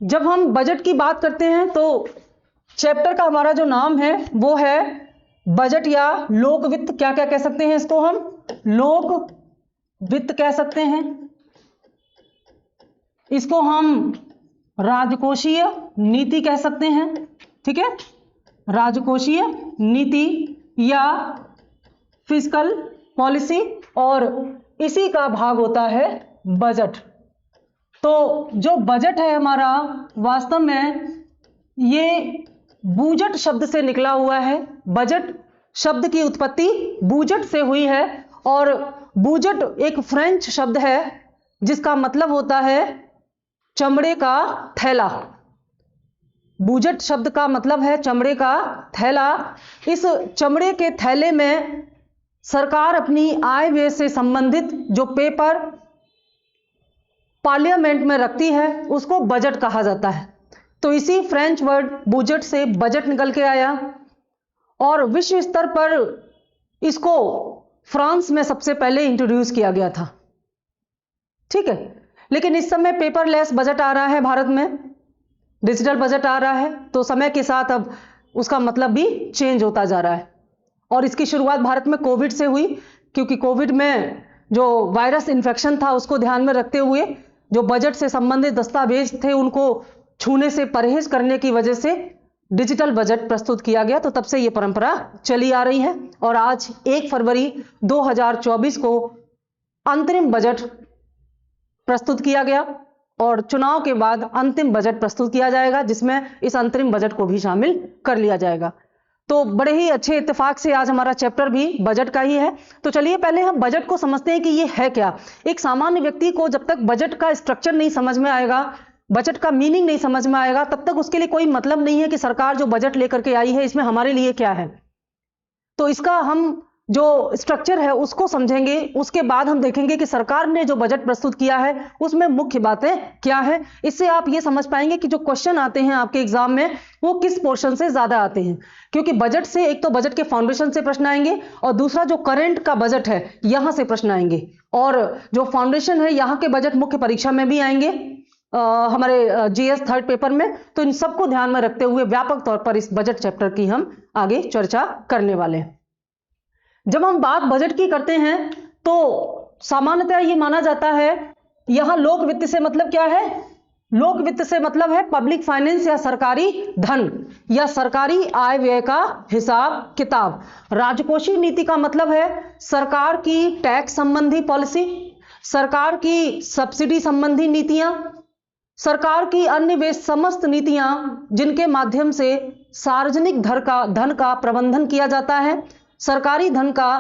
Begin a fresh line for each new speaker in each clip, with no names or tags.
जब हम बजट की बात करते हैं तो चैप्टर का हमारा जो नाम है वो है बजट या लोक वित्त। क्या क्या कह सकते हैं इसको? हम लोक वित्त कह सकते हैं, इसको हम राजकोषीय नीति कह सकते हैं। ठीक है, राजकोषीय नीति या फिस्कल पॉलिसी, और इसी का भाग होता है बजट। तो जो बजट है हमारा, वास्तव में ये बूजट शब्द से निकला हुआ है। बजट शब्द की उत्पत्ति बूजट से हुई है, और बूजट एक फ्रेंच शब्द है जिसका मतलब होता है चमड़े का थैला। बूजट शब्द का मतलब है चमड़े का थैला। इस चमड़े के थैले में सरकार अपनी आय व्यय से संबंधित जो पेपर पार्लियामेंट में रखती है उसको बजट कहा जाता है। तो इसी फ्रेंच वर्ड बूजट से बजट निकल के आया, और विश्व स्तर पर इसको फ्रांस में सबसे पहले इंट्रोड्यूस किया गया था। ठीक है, लेकिन इस समय पेपरलेस बजट आ रहा है भारत में, डिजिटल बजट आ रहा है, तो समय के साथ अब उसका मतलब भी चेंज होता जा रहा है। और इसकी शुरुआत भारत में कोविड से हुई, क्योंकि कोविड में जो वायरस इन्फेक्शन था उसको ध्यान में रखते हुए जो बजट से संबंधित दस्तावेज थे उनको छूने से परहेज करने की वजह से डिजिटल बजट प्रस्तुत किया गया। तो तब से ये परंपरा चली आ रही है, और आज 1 फरवरी 2024 को अंतरिम बजट प्रस्तुत किया गया, और चुनाव के बाद अंतिम बजट प्रस्तुत किया जाएगा, जिसमें इस अंतरिम बजट को भी शामिल कर लिया जाएगा। तो बड़े ही अच्छे इत्तेफाक से आज हमारा चैप्टर भी बजट का ही है। तो चलिए पहले हम बजट को समझते हैं कि ये है क्या। एक सामान्य व्यक्ति को जब तक बजट का स्ट्रक्चर नहीं समझ में आएगा, बजट का मीनिंग नहीं समझ में आएगा, तब तक उसके लिए कोई मतलब नहीं है कि सरकार जो बजट लेकर के आई है इसमें हमारे लिए क्या है। तो इसका हम जो स्ट्रक्चर है उसको समझेंगे, उसके बाद हम देखेंगे कि सरकार ने जो बजट प्रस्तुत किया है उसमें मुख्य बातें क्या है। इससे आप ये समझ पाएंगे कि जो क्वेश्चन आते हैं आपके एग्जाम में वो किस पोर्शन से ज्यादा आते हैं। क्योंकि बजट से एक तो बजट के फाउंडेशन से प्रश्न आएंगे, और दूसरा जो करंट का बजट है यहां से प्रश्न आएंगे, और जो फाउंडेशन है यहाँ के बजट मुख्य परीक्षा में भी आएंगे हमारे जीएस थर्ड पेपर में। तो इन सबको ध्यान में रखते हुए व्यापक तौर पर इस बजट चैप्टर की हम आगे चर्चा करने वाले हैं। जब हम बात बजट की करते हैं तो सामान्यतः ये माना जाता है, यहां लोक वित्त से मतलब क्या है? लोक वित्त से मतलब है पब्लिक फाइनेंस या सरकारी धन या सरकारी आय व्यय का हिसाब किताब। राजकोषीय नीति का मतलब है सरकार की टैक्स संबंधी पॉलिसी, सरकार की सब्सिडी संबंधी नीतियां, सरकार की अन्य वे समस्त नीतियां जिनके माध्यम से सार्वजनिक धन का प्रबंधन किया जाता है, सरकारी धन का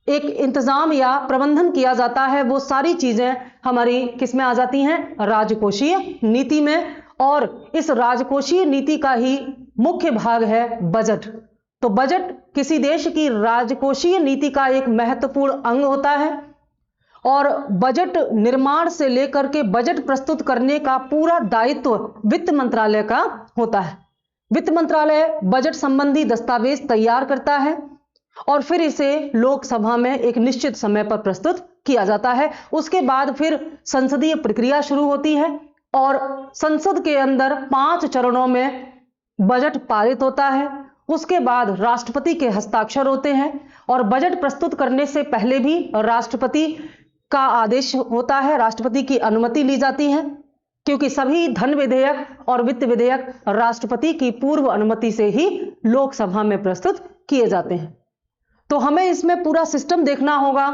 एक इंतजाम या प्रबंधन किया जाता है, वो सारी चीजें हमारी किस में आ जाती हैं? राजकोषीय नीति में। और इस राजकोषीय नीति का ही मुख्य भाग है बजट। तो बजट किसी देश की राजकोषीय नीति का एक महत्वपूर्ण अंग होता है, और बजट निर्माण से लेकर के बजट प्रस्तुत करने का पूरा दायित्व वित्त मंत्रालय का होता है। वित्त मंत्रालय बजट संबंधी दस्तावेज तैयार करता है और फिर इसे लोकसभा में एक निश्चित समय पर प्रस्तुत किया जाता है। उसके बाद फिर संसदीय प्रक्रिया शुरू होती है, और संसद के अंदर 5 चरणों में बजट पारित होता है। उसके बाद राष्ट्रपति के हस्ताक्षर होते हैं, और बजट प्रस्तुत करने से पहले भी राष्ट्रपति का आदेश होता है, राष्ट्रपति की अनुमति ली जाती है, क्योंकि सभी धन विधेयक और वित्त विधेयक राष्ट्रपति की पूर्व अनुमति से ही लोकसभा में प्रस्तुत किए जाते हैं। तो हमें इसमें पूरा सिस्टम देखना होगा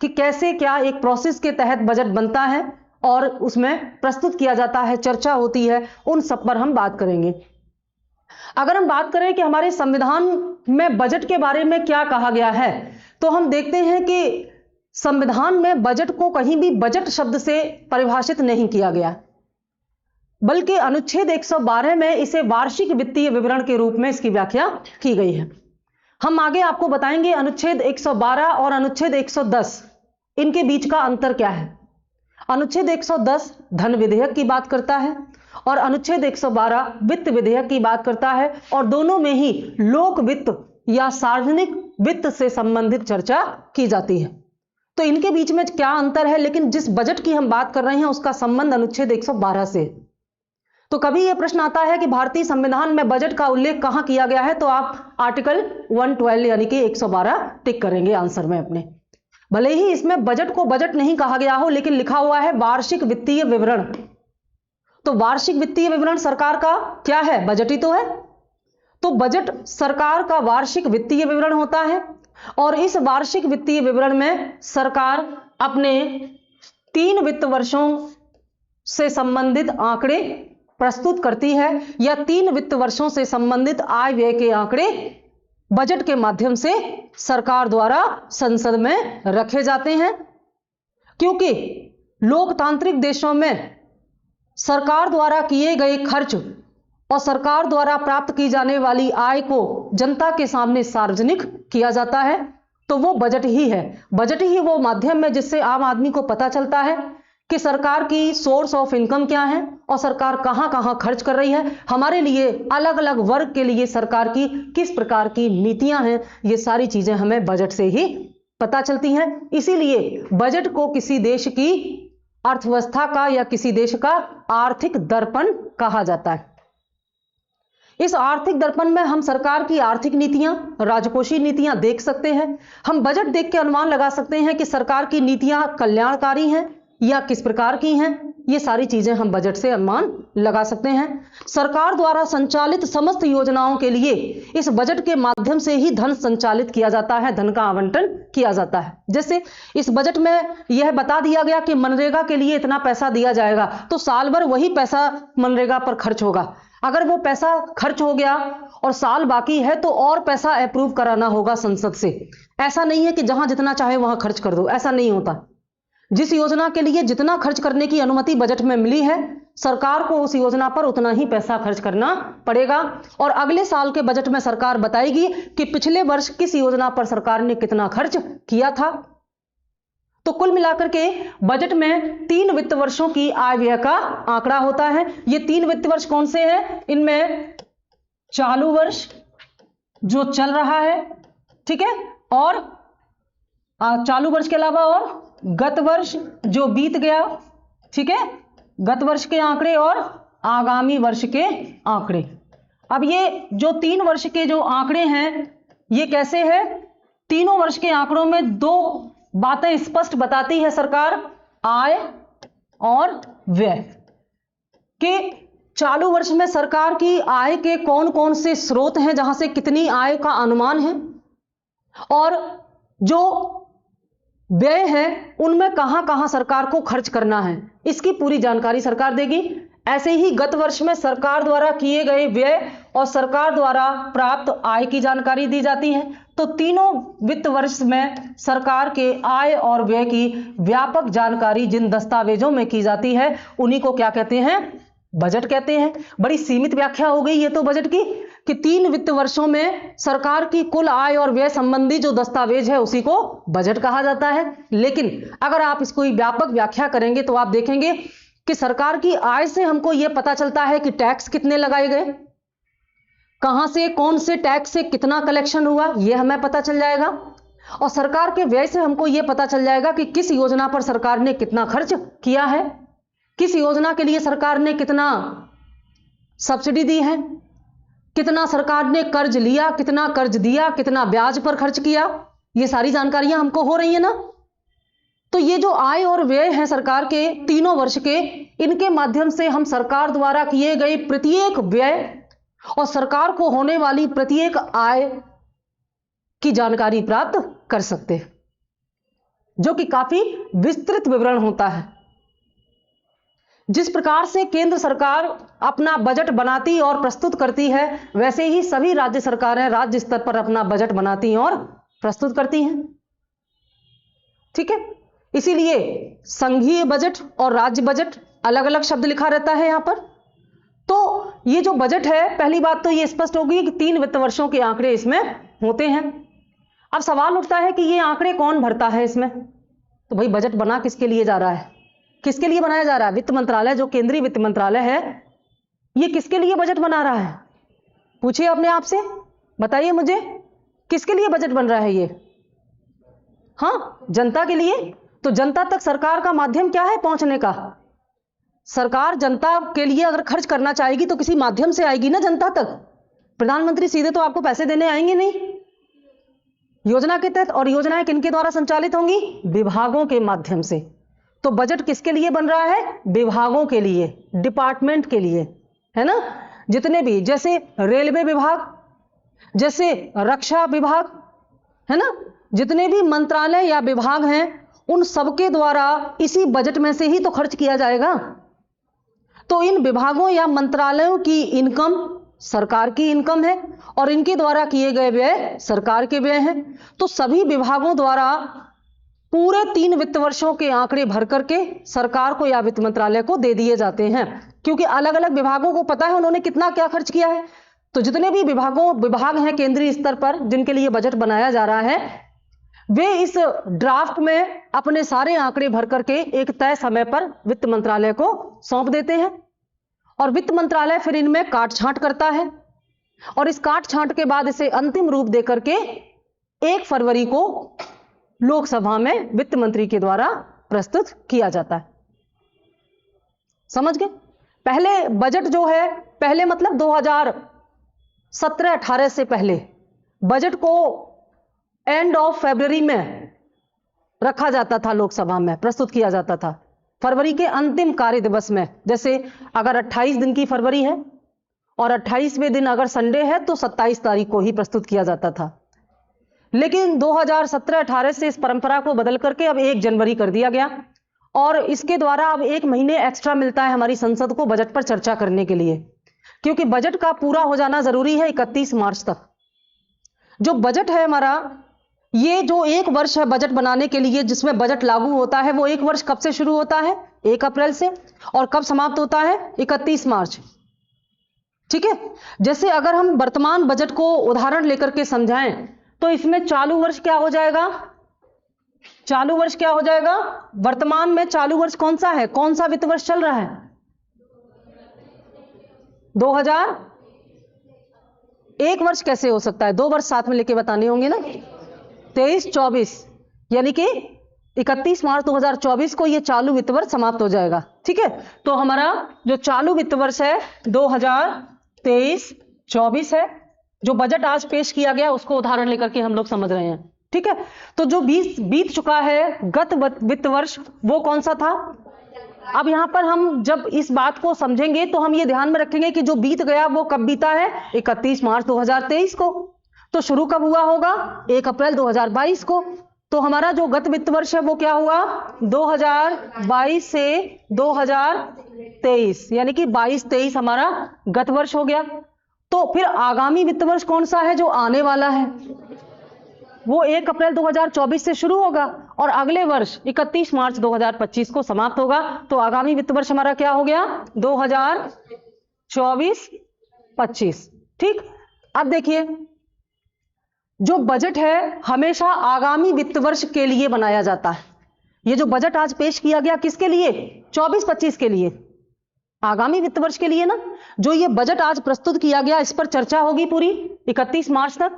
कि कैसे क्या एक प्रोसेस के तहत बजट बनता है और उसमें प्रस्तुत किया जाता है, चर्चा होती है, उन सब पर हम बात करेंगे। अगर हम बात करें कि हमारे संविधान में बजट के बारे में क्या कहा गया है, तो हम देखते हैं कि संविधान में बजट को कहीं भी बजट शब्द से परिभाषित नहीं किया गया, बल्कि अनुच्छेद 112 में इसे वार्षिक वित्तीय विवरण के रूप में इसकी व्याख्या की गई है। हम आगे आपको बताएंगे अनुच्छेद 112 और अनुच्छेद 110 इनके बीच का अंतर क्या है। अनुच्छेद 110 धन विधेयक की बात करता है और अनुच्छेद 112 वित्त विधेयक की बात करता है, और दोनों में ही लोक वित्त या सार्वजनिक वित्त से संबंधित चर्चा की जाती है। तो इनके बीच में क्या अंतर है, लेकिन जिस बजट की हम बात कर रहे हैं उसका संबंध अनुच्छेद 112 से। तो कभी यह प्रश्न आता है कि भारतीय संविधान में बजट का उल्लेख कहां किया गया है, तो आप आर्टिकल 112 यानी कि 112 टिक करेंगे आंसर में अपने। भले ही इसमें बजट को बजट नहीं कहा गया हो, लेकिन लिखा हुआ है वार्षिक वित्तीय विवरण। तो वार्षिक वित्तीय विवरण सरकार का क्या है? बजट ही तो है। तो बजट सरकार का वार्षिक वित्तीय विवरण होता है और इस वार्षिक वित्तीय विवरण में सरकार अपने 3 वित्त वर्षों से संबंधित आंकड़े प्रस्तुत करती है या 3 वित्त वर्षों से संबंधित आय व्यय के आंकड़े बजट के माध्यम से सरकार द्वारा संसद में रखे जाते हैं। क्योंकि लोकतांत्रिक देशों में सरकार द्वारा किए गए खर्च और सरकार द्वारा प्राप्त की जाने वाली आय को जनता के सामने सार्वजनिक किया जाता है, तो वो बजट ही है। बजट ही वो माध्यम है जिससे आम आदमी को पता चलता है कि सरकार की सोर्स ऑफ इनकम क्या है और सरकार कहां कहां खर्च कर रही है। हमारे लिए अलग अलग वर्ग के लिए सरकार की किस प्रकार की नीतियां हैं, ये सारी चीजें हमें बजट से ही पता चलती हैं। इसीलिए बजट को किसी देश की अर्थव्यवस्था का या किसी देश का आर्थिक दर्पण कहा जाता है। इस आर्थिक दर्पण में हम सरकार की आर्थिक नीतियां, राजकोषीय नीतियां देख सकते हैं। हम बजट देख के अनुमान लगा सकते हैं कि सरकार की नीतियां कल्याणकारी हैं या किस प्रकार की हैं। ये सारी चीजें हम बजट से अनुमान लगा सकते हैं। सरकार द्वारा संचालित समस्त योजनाओं के लिए इस बजट के माध्यम से ही धन संचालित किया जाता है, धन का आवंटन किया जाता है। जैसे इस बजट में यह बता दिया गया कि मनरेगा के लिए इतना पैसा दिया जाएगा, तो साल भर वही पैसा मनरेगा पर खर्च होगा। अगर वो पैसा खर्च हो गया और साल बाकी है तो और पैसा अप्रूव कराना होगा संसद से। ऐसा नहीं है कि जहां जितना चाहे वहां खर्च कर दो, ऐसा नहीं होता। जिस योजना के लिए जितना खर्च करने की अनुमति बजट में मिली है, सरकार को उस योजना पर उतना ही पैसा खर्च करना पड़ेगा और अगले साल के बजट में सरकार बताएगी कि पिछले वर्ष किस योजना पर सरकार ने कितना खर्च किया था। तो कुल मिलाकर के बजट में 3 वित्त वर्षों की आय व्यय का आंकड़ा होता है। ये 3 वित्त वर्ष कौन से हैं? इनमें चालू वर्ष जो चल रहा है, ठीक है, और चालू वर्ष के अलावा और गत वर्ष जो बीत गया, ठीक है, गत वर्ष के आंकड़े और आगामी वर्ष के आंकड़े। अब ये जो 3 वर्ष के जो आंकड़े हैं ये कैसे हैं? तीनों वर्ष के आंकड़ों में 2 बातें स्पष्ट बताती है सरकार, आय और व्यय। कि चालू वर्ष में सरकार की आय के कौन कौन से स्रोत हैं जहां से कितनी आय का अनुमान है, और जो व्यय है उनमें कहां कहां सरकार को खर्च करना है, इसकी पूरी जानकारी सरकार देगी। ऐसे ही गत वर्ष में सरकार द्वारा किए गए व्यय और सरकार द्वारा प्राप्त आय की जानकारी दी जाती है। तो तीनों वित्त वर्ष में सरकार के आय और व्यय की व्यापक जानकारी जिन दस्तावेजों में की जाती है उन्हीं को क्या कहते हैं? बजट कहते हैं। बड़ी सीमित व्याख्या हो गई ये तो बजट की, कि 3 वित्त वर्षों में सरकार की कुल आय और व्यय संबंधी जो दस्तावेज है उसी को बजट कहा जाता है। लेकिन अगर आप इसको व्यापक व्याख्या करेंगे तो आप देखेंगे कि सरकार की आय से हमको यह पता चलता है कि टैक्स कितने लगाए गए, कहां से कौन से टैक्स से कितना कलेक्शन हुआ, यह हमें पता चल जाएगा। और सरकार के व्यय से हमको यह पता चल जाएगा कि किस योजना पर सरकार ने कितना खर्च किया है, किस योजना के लिए सरकार ने कितना सब्सिडी दी है, कितना सरकार ने कर्ज लिया, कितना कर्ज दिया, कितना ब्याज पर खर्च किया, ये सारी जानकारियां हमको हो रही है ना। तो ये जो आय और व्यय है सरकार के तीनों वर्ष के, इनके माध्यम से हम सरकार द्वारा किए गए प्रत्येक व्यय और सरकार को होने वाली प्रत्येक आय की जानकारी प्राप्त कर सकते हैं, जो कि काफी विस्तृत विवरण होता है। जिस प्रकार से केंद्र सरकार अपना बजट बनाती और प्रस्तुत करती है, वैसे ही सभी राज्य सरकारें राज्य स्तर पर अपना बजट बनाती और प्रस्तुत करती हैं, ठीक है। इसीलिए संघीय बजट और राज्य बजट अलग अलग शब्द लिखा रहता है यहां पर। तो ये जो बजट है, पहली बात तो ये स्पष्ट होगी कि 3 वित्त वर्षों के आंकड़े इसमें होते हैं। अब सवाल उठता है कि ये आंकड़े कौन भरता है इसमें? तो भाई बजट बना किसके लिए जा रहा है, किसके लिए बनाया जा रहा है? वित्त मंत्रालय, जो केंद्रीय वित्त मंत्रालय है, ये किसके लिए बजट बना रहा है? पूछिए अपने आप से, बताइए मुझे, किसके लिए बजट बन रहा है ये? हाँ, जनता के लिए। तो जनता तक सरकार का माध्यम क्या है पहुंचने का? सरकार जनता के लिए अगर खर्च करना चाहेगी तो किसी माध्यम से आएगी ना जनता तक। प्रधानमंत्री सीधे तो आपको पैसे देने आएंगे नहीं, योजना के तहत। और योजनाएं किनके द्वारा संचालित होंगी? विभागों के माध्यम से। तो बजट किसके लिए बन रहा है? विभागों के लिए, डिपार्टमेंट के लिए, है ना। जितने भी, जैसे रेलवे विभाग, जैसे रक्षा विभाग, है ना, जितने भी मंत्रालय या विभाग हैं उन सबके द्वारा इसी बजट में से ही तो खर्च किया जाएगा। तो इन विभागों या मंत्रालयों की इनकम सरकार की इनकम है और इनके द्वारा किए गए व्यय सरकार के व्यय हैं। तो सभी विभागों द्वारा पूरे 3 वित्त वर्षों के आंकड़े भर करके सरकार को या वित्त मंत्रालय को दे दिए जाते हैं, क्योंकि अलग अलग विभागों को पता है उन्होंने कितना क्या खर्च किया है। तो जितने भी विभाग हैं केंद्रीय स्तर पर जिनके लिए बजट बनाया जा रहा है, वे इस ड्राफ्ट में अपने सारे आंकड़े भर करके एक तय समय पर वित्त मंत्रालय को सौंप देते हैं और वित्त मंत्रालय फिर इनमें काट छांट करता है और इस काट छांट के बाद इसे अंतिम रूप देकर के 1 फरवरी को लोकसभा में वित्त मंत्री के द्वारा प्रस्तुत किया जाता है। समझ गए? पहले बजट जो है, पहले मतलब 2017-18 से पहले बजट को एंड ऑफ फरवरी में रखा जाता था, लोकसभा में प्रस्तुत किया जाता था, फरवरी के अंतिम कार्य दिवस में। जैसे अगर 28 दिन की फरवरी है और 28वें दिन अगर संडे है तो 27 तारीख को ही प्रस्तुत किया जाता था। लेकिन 2017-18 से इस परंपरा को बदल करके अब 1 जनवरी कर दिया गया और इसके द्वारा अब 1 महीने एक्स्ट्रा मिलता है हमारी संसद को बजट पर चर्चा करने के लिए, क्योंकि बजट का पूरा हो जाना जरूरी है 31 मार्च तक। जो बजट है हमारा, ये जो 1 वर्ष है बजट बनाने के लिए जिसमें बजट लागू होता है, वो 1 वर्ष कब से शुरू होता है? 1 अप्रैल से, और कब समाप्त होता है? 31 मार्च। ठीक है। जैसे अगर हम वर्तमान बजट को उदाहरण लेकर के समझाएं तो इसमें चालू वर्ष क्या हो जाएगा? चालू वर्ष क्या हो जाएगा? वर्तमान में चालू वर्ष कौन सा है? कौन सा वित्त वर्ष चल रहा है? 2000। 1 वर्ष कैसे हो सकता है? 2 वर्ष साथ में लेके बताने होंगे ना। 23-24 यानी कि 31 मार्च 2024 को ये चालू वित्त वर्ष समाप्त हो जाएगा। ठीक है। तो हमारा जो चालू वित्त वर्ष है 2023-24 है। जो बजट आज पेश किया गया उसको उदाहरण लेकर के हम लोग समझ रहे हैं। ठीक है। तो जो बीत चुका है गत वित्त वर्ष वो कौन सा था? अब यहां पर हम जब इस बात को समझेंगे तो हम ये ध्यान में रखेंगे कि जो बीत गया वो कब बीता है? 31 मार्च 2023 को। तो शुरू कब हुआ होगा? 1 अप्रैल 2022 को। तो हमारा जो गत वित्त वर्ष है वो क्या हुआ? 2022 से 2023 यानी कि 22-23 हमारा गत वर्ष हो गया। तो फिर आगामी वित्त वर्ष कौन सा है जो आने वाला है? वो 1 अप्रैल 2024 से शुरू होगा और अगले वर्ष 31 मार्च 2025 को समाप्त होगा। तो आगामी वित्त वर्ष हमारा क्या हो गया? 2024-25। ठीक। अब देखिए, जो बजट है हमेशा आगामी वित्त वर्ष के लिए बनाया जाता है। ये जो बजट आज पेश किया गया किसके लिए? 24-25 के लिए, आगामी वित्त वर्ष के लिए ना। जो ये बजट आज प्रस्तुत किया गया इस पर चर्चा होगी पूरी 31 मार्च तक,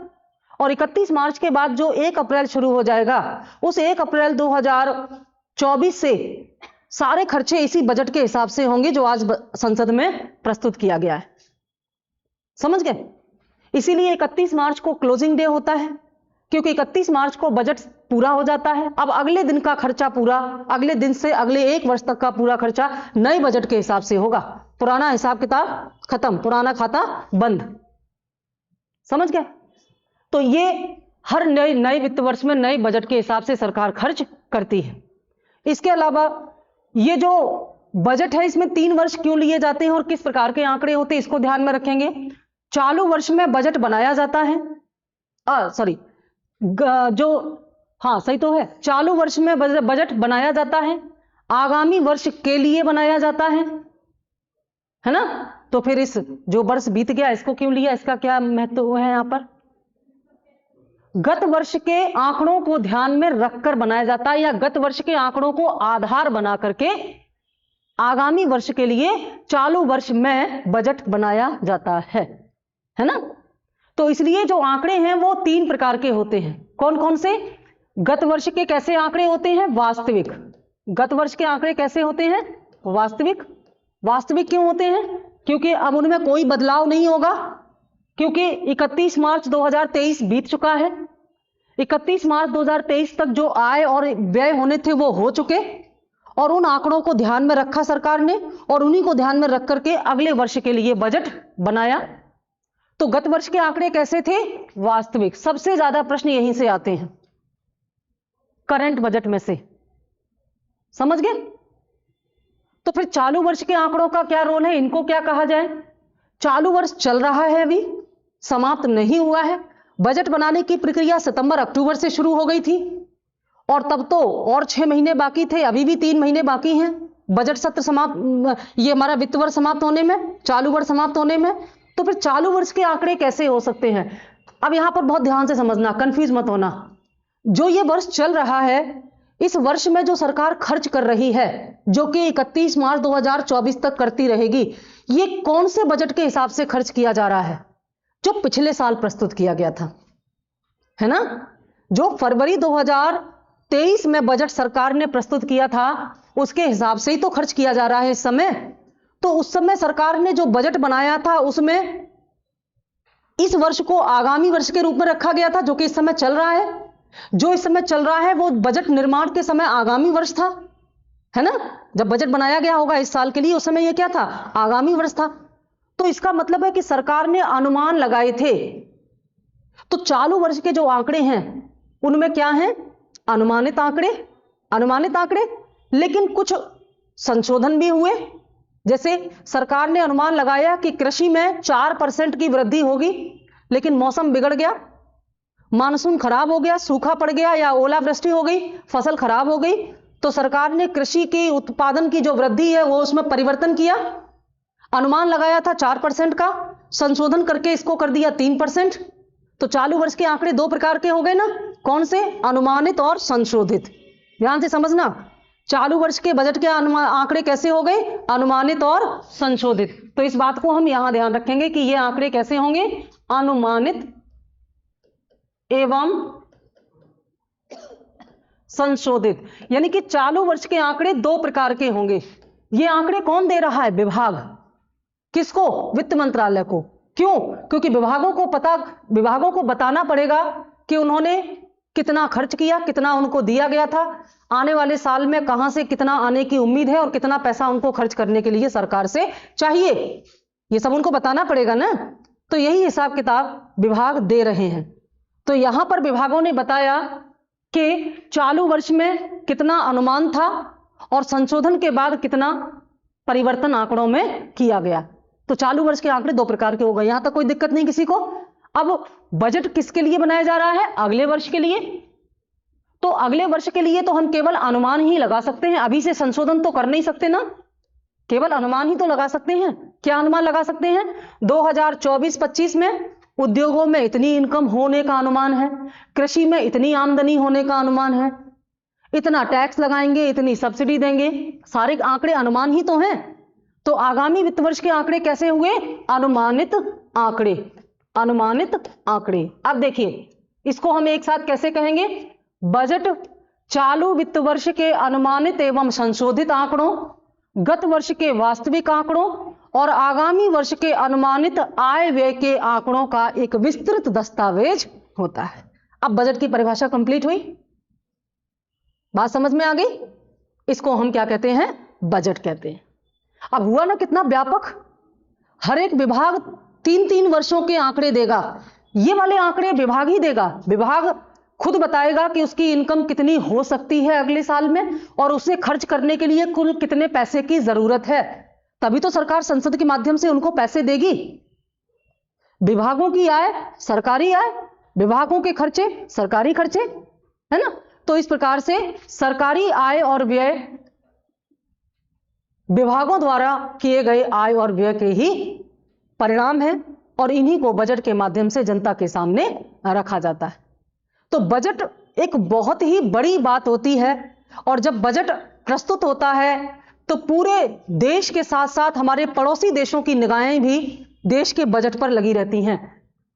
और 31 मार्च के बाद जो 1 अप्रैल शुरू हो जाएगा, उस 1 अप्रैल 2024 से सारे खर्चे इसी बजट के हिसाब से होंगे जो आज संसद में प्रस्तुत किया गया है। समझ गए? इसीलिए 31 मार्च को क्लोजिंग डे होता है, क्योंकि 31 मार्च को बजट पूरा हो जाता है। अब अगले दिन का खर्चा पूरा, अगले दिन से अगले 1 वर्ष तक का पूरा खर्चा नए बजट के हिसाब से होगा। पुराना हिसाब किताब खत्म, पुराना खाता बंद। समझ गए? तो ये हर नए वित्त वर्ष में नए बजट के हिसाब से सरकार खर्च करती है। इसके अलावा ये जो बजट है इसमें 3 वर्ष क्यों लिए जाते हैं और किस प्रकार के आंकड़े होते हैं इसको ध्यान में रखेंगे। चालू वर्ष में बजट बनाया जाता है, सही तो है, चालू वर्ष में बजट बनाया जाता है, आगामी वर्ष के लिए बनाया जाता है ना। तो फिर इस जो वर्ष बीत गया इसको क्यों लिया, इसका क्या महत्व है यहां पर? गत वर्ष के आंकड़ों को ध्यान में रखकर बनाया जाता है, या गत वर्ष के आंकड़ों को आधार बना करके आगामी वर्ष के लिए चालू वर्ष में बजट बनाया जाता है ना। तो इसलिए जो आंकड़े हैं वो 3 प्रकार के होते हैं। कौन कौन से? गत वर्ष के कैसे आंकड़े होते हैं? वास्तविक। गत वर्ष के आंकड़े कैसे होते हैं? वास्तविक। वास्तविक क्यों होते हैं? क्योंकि अब उनमें कोई बदलाव नहीं होगा, क्योंकि 31 मार्च 2023 बीत चुका है। 31 मार्च 2023 तक जो आय और व्यय होने थे वो हो चुके, और उन आंकड़ों को ध्यान में रखा सरकार ने, और उन्हीं को ध्यान में रख करके अगले वर्ष के लिए बजट बनाया। तो गत वर्ष के आंकड़े कैसे थे? वास्तविक। सबसे ज्यादा प्रश्न यहीं से आते हैं, करंट बजट में से, समझ गए? तो फिर चालू वर्ष के आंकड़ों का क्या रोल है, इनको क्या कहा जाए? चालू वर्ष चल रहा है, अभी समाप्त नहीं हुआ है। बजट बनाने की प्रक्रिया सितंबर अक्टूबर से शुरू हो गई थी, और तब तो और 6 महीने बाकी थे, अभी भी 3 महीने बाकी हैं बजट सत्र समाप्त, ये हमारा वित्त वर्ष समाप्त होने में, चालू वर्ष समाप्त होने में। तो फिर चालू वर्ष के आंकड़े कैसे हो सकते हैं? अब यहां पर बहुत ध्यान से समझना, कंफ्यूज मत होना। जो ये वर्ष चल रहा है, इस वर्ष में जो सरकार खर्च कर रही है, जो कि 31 मार्च 2024 तक करती रहेगी, ये कौन से बजट के हिसाब से खर्च किया जा रहा है? जो पिछले साल प्रस्तुत किया गया था, है ना? जो फरवरी 2023 में बजट सरकार ने प्रस्तुत किया था, उसके हिसाब से ही तो खर्च किया जा रहा है इस समय। तो उस समय सरकार ने जो बजट बनाया था, उसमें इस वर्ष को आगामी वर्ष के रूप में रखा गया था, जो कि इस समय चल रहा है। जो इस समय चल रहा है वो बजट निर्माण के समय आगामी वर्ष था, है ना? जब बजट बनाया गया होगा इस साल के लिए, उस समय ये क्या था? आगामी वर्ष था। तो इसका मतलब है कि सरकार ने अनुमान लगाए थे। तो चालू वर्ष के जो आंकड़े हैं उनमें क्या है? अनुमानित आंकड़े, अनुमानित आंकड़े। लेकिन कुछ संशोधन भी हुए, जैसे सरकार ने अनुमान लगाया कि कृषि में 4% की वृद्धि होगी, लेकिन मौसम बिगड़ गया, मानसून खराब हो गया, सूखा पड़ गया या ओलावृष्टि हो गई, फसल खराब हो गई। तो सरकार ने कृषि के उत्पादन की जो वृद्धि है वो उसमें परिवर्तन किया। अनुमान लगाया था 4% का, संशोधन करके इसको कर दिया 3%। तो चालू वर्ष के आंकड़े 2 प्रकार के हो गए ना, कौन से? अनुमानित और संशोधित। ध्यान से समझना, चालू वर्ष के बजट के आंकड़े कैसे हो गए? अनुमानित और संशोधित। तो इस बात को हम यहां ध्यान रखेंगे कि ये आंकड़े कैसे होंगे? अनुमानित एवं संशोधित। यानी कि चालू वर्ष के आंकड़े 2 प्रकार के होंगे। ये आंकड़े कौन दे रहा है? विभाग। किसको? वित्त मंत्रालय को। क्यों? क्योंकि विभागों को बताना पड़ेगा कि उन्होंने कितना खर्च किया, कितना उनको दिया गया था, आने वाले साल में कहां से कितना आने की उम्मीद है, और कितना पैसा उनको खर्च करने के लिए सरकार से चाहिए। ये सब उनको बताना पड़ेगा ना। तो यही हिसाब किताब विभाग दे रहे हैं। तो यहां पर विभागों ने बताया कि चालू वर्ष में कितना अनुमान था और संशोधन के बाद कितना परिवर्तन आंकड़ों में किया गया। तो चालू वर्ष के आंकड़े 2 प्रकार के हो गए। यहां तक कोई दिक्कत नहीं किसी को। अब बजट किसके लिए बनाया जा रहा है? अगले वर्ष के लिए। तो अगले वर्ष के लिए तो हम केवल अनुमान ही लगा सकते हैं, अभी से संशोधन तो कर नहीं सकते ना, केवल अनुमान ही तो लगा सकते हैं। क्या अनुमान लगा सकते हैं? 2024-25 में उद्योगों में इतनी इनकम होने का अनुमान है, कृषि में इतनी आमदनी होने का अनुमान है, इतना टैक्स लगाएंगे, इतनी सब्सिडी देंगे। सारे आंकड़े अनुमान ही तो हैं। तो आगामी वित्त वर्ष के आंकड़े कैसे हुए? अनुमानित आंकड़े, अनुमानित आंकड़े। अब देखिए, इसको हम एक साथ कैसे कहेंगे? बजट चालू वित्त वर्ष के अनुमानित एवं संशोधित आंकड़ों, गत वर्ष के वास्तविक आंकड़ों और आगामी वर्ष के अनुमानित आय व्यय के आंकड़ों का एक विस्तृत दस्तावेज होता है। अब बजट की परिभाषा कंप्लीट हुई, बात समझ में आ गई? इसको हम क्या कहते हैं? बजट कहते हैं। अब हुआ ना कितना व्यापक। हर एक विभाग 3-3 वर्षों के आंकड़े देगा। ये वाले आंकड़े विभाग ही देगा। विभाग खुद बताएगा कि उसकी इनकम कितनी हो सकती है अगले साल में, और उसे खर्च करने के लिए कुल कितने पैसे की जरूरत है। तभी तो सरकार संसद के माध्यम से उनको पैसे देगी। विभागों की आय सरकारी आय, विभागों के खर्चे सरकारी खर्चे, है ना? तो इस प्रकार से सरकारी आय और व्यय विभागों द्वारा किए गए आय और व्यय के ही परिणाम है, और इन्हीं को बजट के माध्यम से जनता के सामने रखा जाता है। तो बजट एक बहुत ही बड़ी बात होती है, और जब बजट प्रस्तुत होता है तो पूरे देश के साथ साथ हमारे पड़ोसी देशों की निगाहें भी देश के बजट पर लगी रहती हैं।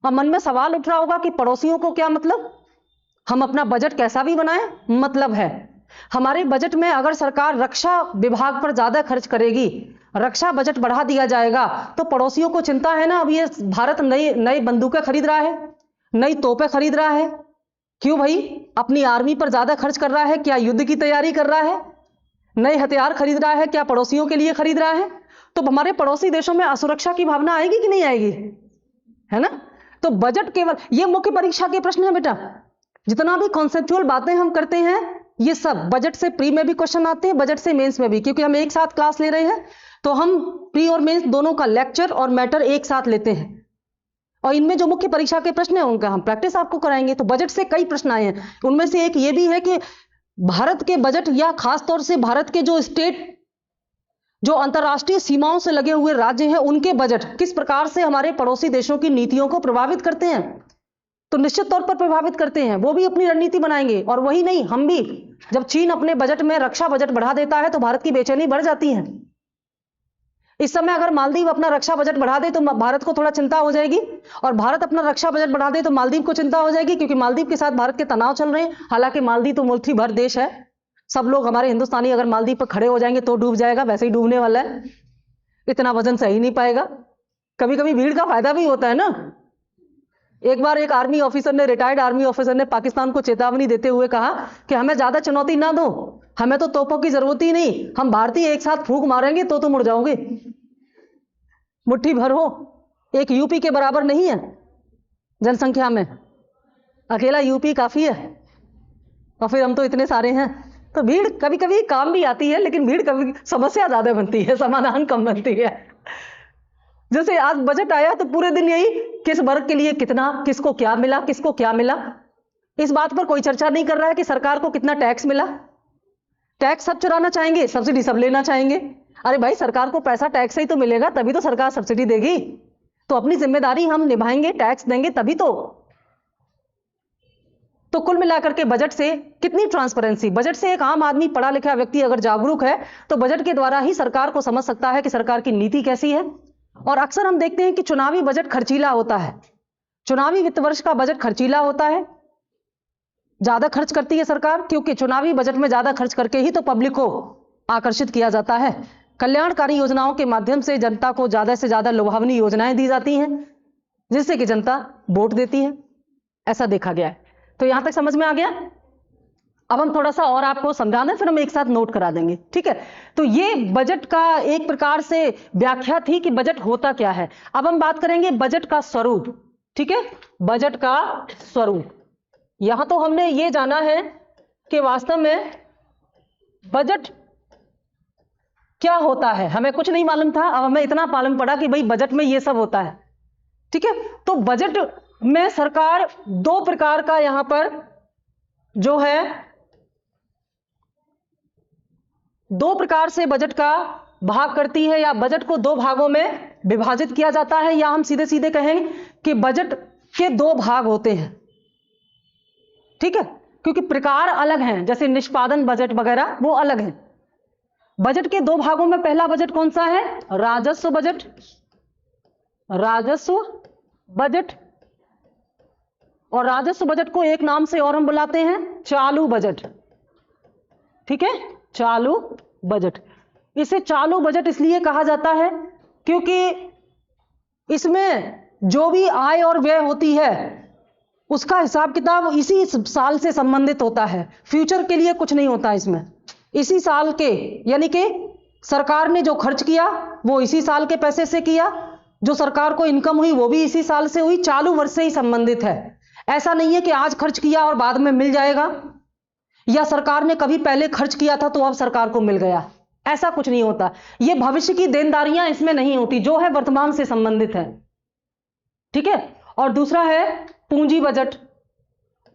अब मन में सवाल उठ रहा होगा कि पड़ोसियों को क्या मतलब? हम अपना बजट कैसा भी बनाएं, मतलब है हमारे बजट में अगर सरकार रक्षा विभाग पर ज्यादा खर्च करेगी, रक्षा बजट बढ़ा दिया जाएगा तो पड़ोसियों को चिंता है ना, अब ये भारत नई बंदूकें खरीद रहा है, नई तोपें खरीद रहा है। क्यों भाई? अपनी आर्मी पर ज्यादा खर्च कर रहा है, क्या युद्ध की तैयारी कर रहा है? नए हथियार खरीद रहा है, क्या पड़ोसियों के लिए खरीद रहा है? तो हमारे पड़ोसी देशों में असुरक्षा की भावना आएगी कि नहीं आएगी? है ना? तो बजट केवल ये मुख्य परीक्षा के प्रश्न है बेटा। जितना भी कॉन्सेप्चुअल बातें हम करते हैं ये सब बजट से प्री में भी क्वेश्चन आते हैं, बजट से मेंस में भी, क्योंकि हम एक साथ क्लास ले रहे हैं तो हम प्री और मेंस दोनों का लेक्चर और मैटर एक साथ लेते हैं, और इनमें जो मुख्य परीक्षा के प्रश्न हैं उनका हम प्रैक्टिस आपको कराएंगे। तो बजट से कई प्रश्न आए हैं, उनमें से एक ये भी है कि भारत के बजट या खासतौर से भारत के जो स्टेट, जो अंतर्राष्ट्रीय सीमाओं से लगे हुए राज्य हैं, उनके बजट किस प्रकार से हमारे पड़ोसी देशों की नीतियों को प्रभावित करते हैं। तो निश्चित तौर पर प्रभावित करते हैं, वो भी अपनी रणनीति बनाएंगे। और वही नहीं, हम भी, जब चीन अपने बजट में रक्षा बजट बढ़ा देता है तो भारत की बेचैनी बढ़ जाती है। इस समय अगर मालदीव अपना रक्षा बजट बढ़ा दे तो भारत को थोड़ा चिंता हो जाएगी, और भारत अपना रक्षा बजट बढ़ा दे तो मालदीव को चिंता हो जाएगी, क्योंकि मालदीव के साथ भारत के तनाव चल रहे हैं। हालांकि मालदीव तो मुट्ठी भर देश है, सब लोग हमारे हिंदुस्तानी अगर मालदीव पर खड़े हो जाएंगे तो डूब जाएगा, वैसे ही डूबने वाला है, इतना वजन सही नहीं पाएगा। कभी कभी भीड़ का फायदा भी होता है ना। एक बार एक आर्मी ऑफिसर ने, रिटायर्ड आर्मी ऑफिसर ने पाकिस्तान को चेतावनी देते हुए कहा कि हमें ज्यादा चुनौती ना दो, हमें तो तोपों की जरूरत ही नहीं, हम भारतीय एक साथ फूंक मारेंगे तो मुड़ जाओगे। मुट्ठी भर हो, एक यूपी के बराबर नहीं है जनसंख्या में, अकेला यूपी काफी है, और फिर हम तो इतने सारे हैं। तो भीड़ कभी कभी काम भी आती है, लेकिन भीड़ कभी समस्या ज्यादा बनती है, समाधान कम बनती है। जैसे आज बजट आया तो पूरे दिन यही, किस वर्ग के लिए कितना, किसको क्या मिला, किसको क्या मिला, इस बात पर कोई चर्चा नहीं कर रहा है कि सरकार को कितना टैक्स मिला। टैक्स सब चुराना चाहेंगे, सब्सिडी सब लेना चाहेंगे। अरे भाई, सरकार को पैसा टैक्स से ही तो मिलेगा, तभी तो सरकार सब्सिडी देगी। तो अपनी जिम्मेदारी हम निभाएंगे, टैक्स देंगे तभी तो कुल मिलाकर के बजट से कितनी ट्रांसपेरेंसी, बजट से एक आम आदमी, पढ़ा लिखा व्यक्ति अगर जागरूक है तो बजट के द्वारा ही सरकार को समझ सकता है कि सरकार की नीति कैसी है। और अक्सर हम देखते हैं कि चुनावी बजट खर्चीला होता है, चुनावी वित्त वर्ष का बजट खर्चीला होता है, ज्यादा खर्च करती है सरकार, क्योंकि चुनावी बजट में ज्यादा खर्च करके ही तो पब्लिक को आकर्षित किया जाता है। कल्याणकारी योजनाओं के माध्यम से जनता को ज्यादा से ज्यादा लुभावनी योजनाएं दी जाती हैं, जिससे कि जनता वोट देती है, ऐसा देखा गया है। तो यहां तक समझ में आ गया? अब हम थोड़ा सा और आपको समझाना है, फिर हम एक साथ नोट करा देंगे, ठीक है? तो ये बजट का एक प्रकार से व्याख्या थी कि बजट होता क्या है। अब हम बात करेंगे बजट का स्वरूप, ठीक है? बजट का स्वरूप, यहां तो हमने ये जाना है कि वास्तव में बजट क्या होता है, हमें कुछ नहीं मालूम था, अब हमें इतना मालूम पड़ा कि भाई बजट में ये सब होता है, ठीक है? तो बजट में सरकार दो प्रकार का यहां पर जो है, दो प्रकार से बजट का भाग करती है, या बजट को दो भागों में विभाजित किया जाता है, या हम सीधे सीधे कहें कि बजट के दो भाग होते हैं, ठीक है? क्योंकि प्रकार अलग हैं, जैसे निष्पादन बजट वगैरह वो अलग हैं। बजट के दो भागों में पहला बजट कौन सा है? राजस्व बजट, राजस्व बजट, और राजस्व बजट को एक नाम से और हम बुलाते हैं चालू बजट, ठीक है? चालू बजट। इसे चालू बजट इसलिए कहा जाता है क्योंकि इसमें जो भी आय और व्यय होती है उसका हिसाब किताब इसी साल से संबंधित होता है, फ्यूचर के लिए कुछ नहीं होता इसमें। इसी साल के, यानी कि सरकार ने जो खर्च किया वो इसी साल के पैसे से किया, जो सरकार को इनकम हुई वो भी इसी साल से हुई, चालू वर्ष से ही संबंधित है। ऐसा नहीं है कि आज खर्च किया और बाद में मिल जाएगा, या सरकार ने कभी पहले खर्च किया था तो अब सरकार को मिल गया, ऐसा कुछ नहीं होता। ये भविष्य की देनदारियां इसमें नहीं होती, जो है वर्तमान से संबंधित है, ठीक है? और दूसरा है पूंजी बजट।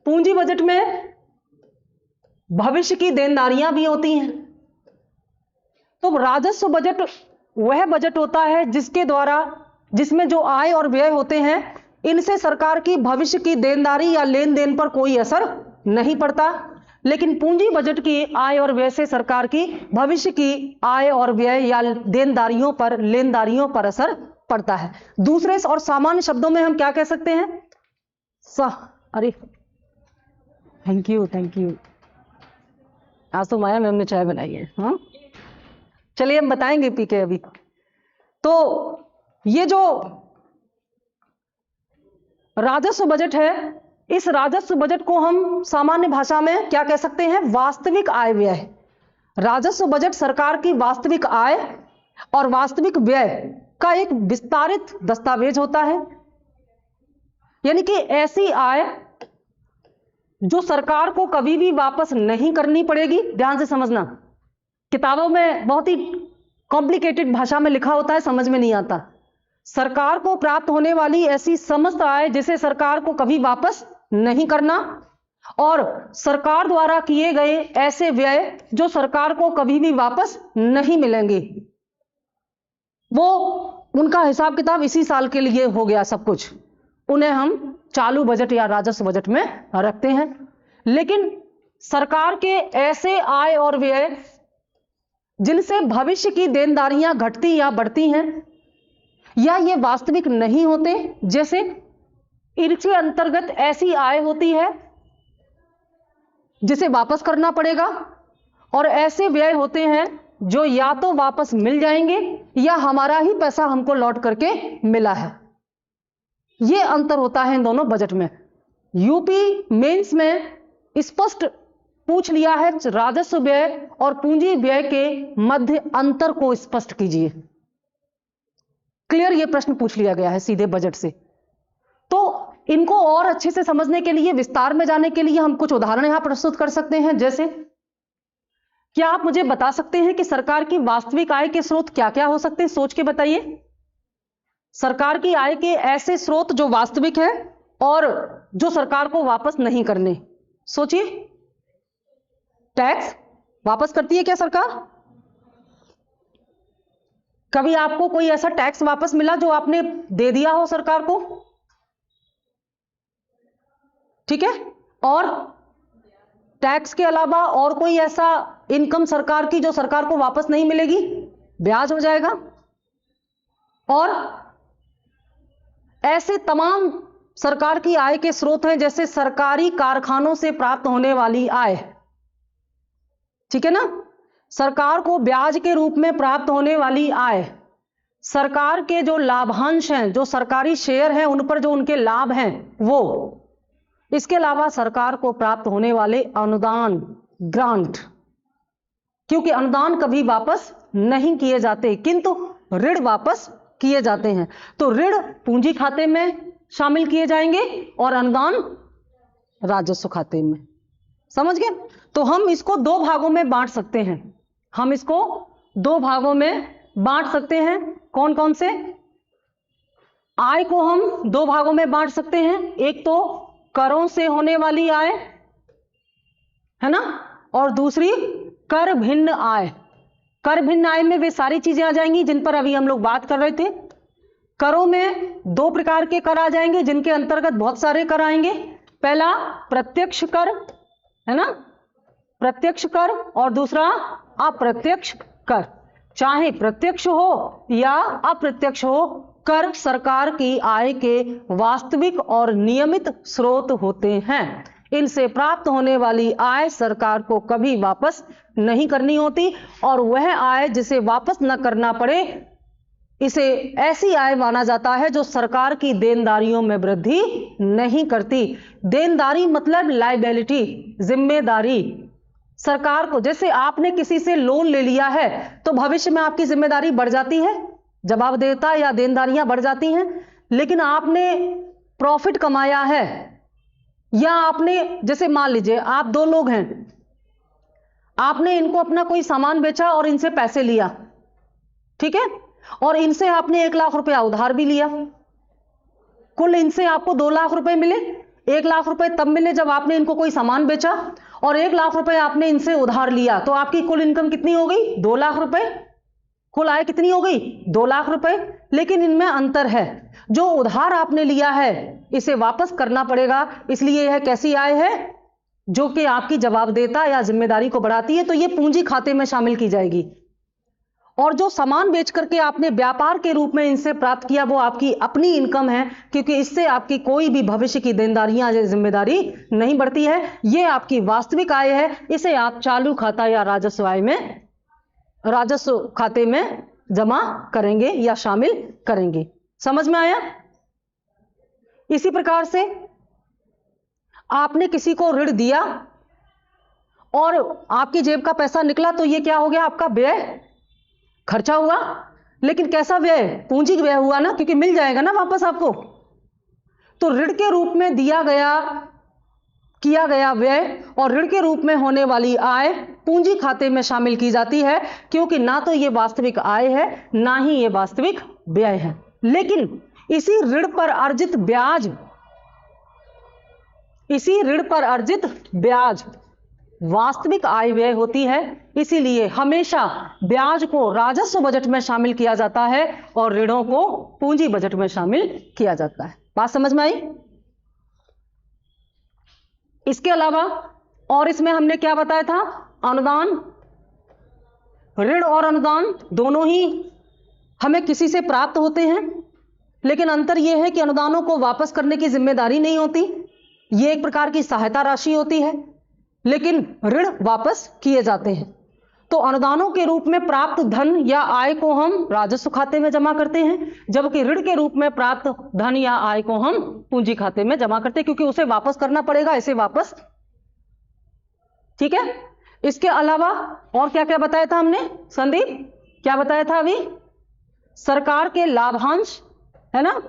पूंजी बजट में भविष्य की देनदारियां भी होती हैं। तो राजस्व बजट वह बजट होता है जिसके द्वारा, जिसमें जो आय और व्यय होते हैं इनसे सरकार की भविष्य की देनदारी या लेन देन पर कोई असर नहीं पड़ता, लेकिन पूंजी बजट की आय और व्यय से सरकार की भविष्य की आय और व्यय या देनदारियों पर, लेनदारियों पर असर पड़ता है। दूसरे और सामान्य शब्दों में हम क्या कह सकते हैं? अरे थैंक यू, थैंक यू। आज तो माया मैम ने चाय बनाई है। हाँ, चलिए हम बताएंगे पी के अभी। तो ये जो राजस्व बजट है, इस राजस्व बजट को हम सामान्य भाषा में क्या कह सकते हैं? वास्तविक आय व्यय। राजस्व बजट सरकार की वास्तविक आय और वास्तविक व्यय का एक विस्तारित दस्तावेज होता है, यानी कि ऐसी आय जो सरकार को कभी भी वापस नहीं करनी पड़ेगी। ध्यान से समझना, किताबों में बहुत ही कॉम्प्लिकेटेड भाषा में लिखा होता है, समझ में नहीं आता। सरकार को प्राप्त होने वाली ऐसी समस्त आय जिसे सरकार को कभी वापस नहीं करना, और सरकार द्वारा किए गए ऐसे व्यय जो सरकार को कभी भी वापस नहीं मिलेंगे, वो उनका हिसाब किताब इसी साल के लिए हो गया सब कुछ, उन्हें हम चालू बजट या राजस्व बजट में रखते हैं। लेकिन सरकार के ऐसे आय और व्यय जिनसे भविष्य की देनदारियां घटती या बढ़ती हैं, या ये वास्तविक नहीं होते, जैसे इनके अंतर्गत ऐसी आय होती है जिसे वापस करना पड़ेगा, और ऐसे व्यय होते हैं जो या तो वापस मिल जाएंगे या हमारा ही पैसा हमको लौट करके मिला है। यह अंतर होता है इन दोनों बजट में। यूपी मेंस में स्पष्ट पूछ लिया है, राजस्व व्यय और पूंजी व्यय के मध्य अंतर को स्पष्ट कीजिए। क्लियर, यह प्रश्न पूछ लिया गया है सीधे बजट से। तो इनको और अच्छे से समझने के लिए, विस्तार में जाने के लिए हम कुछ उदाहरण यहां प्रस्तुत कर सकते हैं। जैसे, क्या आप मुझे बता सकते हैं कि सरकार की वास्तविक आय के स्रोत क्या क्या हो सकते हैं? सोच के बताइए। सरकार की आय के ऐसे स्रोत जो वास्तविक है और जो सरकार को वापस नहीं करने। सोचिए, टैक्स वापस करती है क्या सरकार? कभी आपको कोई ऐसा टैक्स वापस मिला जो आपने दे दिया हो सरकार को? ठीक है। और टैक्स के अलावा और कोई ऐसा इनकम सरकार की जो सरकार को वापस नहीं मिलेगी? ब्याज हो जाएगा। और ऐसे तमाम सरकार की आय के स्रोत हैं, जैसे सरकारी कारखानों से प्राप्त होने वाली आय। ठीक है ना? सरकार को ब्याज के रूप में प्राप्त होने वाली आय, सरकार के जो लाभांश हैं, जो सरकारी शेयर हैं, उन पर जो उनके लाभ हैं वो, इसके अलावा सरकार को प्राप्त होने वाले अनुदान, ग्रांट, क्योंकि अनुदान कभी वापस नहीं किए जाते किंतु ऋण वापस किए जाते हैं। तो ऋण पूंजी खाते में शामिल किए जाएंगे और अनुदान राजस्व खाते में। समझ गए? तो हम इसको दो भागों में बांट सकते हैं। हम इसको दो भागों में बांट सकते हैं। कौन कौन से? आय को हम दो भागों में बांट सकते हैं। एक तो करों से होने वाली आय है ना, और दूसरी कर भिन्न आय। कर भिन्न आय में वे सारी चीजें आ जाएंगी जिन पर अभी हम लोग बात कर रहे थे। करों में दो प्रकार के कर आ जाएंगे जिनके अंतर्गत बहुत सारे कर आएंगे। पहला प्रत्यक्ष कर है ना, प्रत्यक्ष कर, और दूसरा अप्रत्यक्ष कर। चाहे प्रत्यक्ष हो या अप्रत्यक्ष हो, कर सरकार की आय के वास्तविक और नियमित स्रोत होते हैं। इनसे प्राप्त होने वाली आय सरकार को कभी वापस नहीं करनी होती, और वह आय जिसे वापस न करना पड़े, इसे ऐसी आय माना जाता है जो सरकार की देनदारियों में वृद्धि नहीं करती। देनदारी मतलब लायबिलिटी, जिम्मेदारी। सरकार को, जैसे आपने किसी से लोन ले लिया है तो भविष्य में आपकी जिम्मेदारी बढ़ जाती है, जवाबदेहिता या देनदारियां बढ़ जाती हैं। लेकिन आपने प्रॉफिट कमाया है, या आपने, जैसे मान लीजिए आप दो लोग हैं, आपने इनको अपना कोई सामान बेचा और इनसे पैसे लिया, ठीक है, और इनसे आपने 1 लाख रुपया उधार भी लिया। कुल इनसे आपको 2 लाख रुपए मिले। 1 लाख रुपए तब मिले जब आपने इनको कोई सामान बेचा, और 1 लाख रुपए आपने इनसे उधार लिया। तो आपकी कुल इनकम कितनी हो गई? 2 लाख रुपए। कुल आय कितनी हो गई? 2 लाख रुपए। लेकिन इनमें अंतर है, जो उधार आपने लिया है इसे वापस करना पड़ेगा, इसलिए यह कैसी आय है? जो कि आपकी जवाबदेहिता या जिम्मेदारी को बढ़ाती है। तो यह पूंजी खाते में शामिल की जाएगी। और जो सामान बेच करके आपने व्यापार के रूप में इनसे प्राप्त किया, वो आपकी अपनी इनकम है, क्योंकि इससे आपकी कोई भी भविष्य की देनदारियां या जिम्मेदारी नहीं बढ़ती है। ये आपकी वास्तविक आय है। इसे आप चालू खाता या राजस्व आय में, राजस्व खाते में जमा करेंगे या शामिल करेंगे। समझ में आया? इसी प्रकार से आपने किसी को ऋण दिया और आपकी जेब का पैसा निकला तो ये क्या हो गया? आपका व्यय, खर्चा हुआ। लेकिन कैसा व्यय? पूंजी व्यय हुआ ना, क्योंकि मिल जाएगा ना वापस आपको। तो ऋण के रूप में दिया गया, किया गया व्यय और ऋण के रूप में होने वाली आय पूंजी खाते में शामिल की जाती है, क्योंकि ना तो ये वास्तविक आय है ना ही ये वास्तविक व्यय है। लेकिन इसी ऋण पर अर्जित ब्याज, इसी ऋण पर अर्जित ब्याज वास्तविक आय व्यय होती है। इसीलिए हमेशा ब्याज को राजस्व बजट में शामिल किया जाता है और ऋणों को पूंजी बजट में शामिल किया जाता है। बात समझ में आई? इसके अलावा और इसमें हमने क्या बताया था? अनुदान, ऋण और अनुदान दोनों ही हमें किसी से प्राप्त होते हैं, लेकिन अंतर यह है कि अनुदानों को वापस करने की जिम्मेदारी नहीं होती। यह एक प्रकार की सहायता राशि होती है, लेकिन ऋण वापस किए जाते हैं। तो अनुदानों के रूप में प्राप्त धन या आय को हम राजस्व खाते में जमा करते हैं, जबकि ऋण के रूप में प्राप्त धन या आय को हम पूंजी खाते में जमा करते हैं, क्योंकि उसे वापस करना पड़ेगा, इसे वापस। ठीक है? इसके अलावा और क्या क्या बताया था हमने? संदीप, क्या बताया था अभी? सरकार के लाभांश, है ना?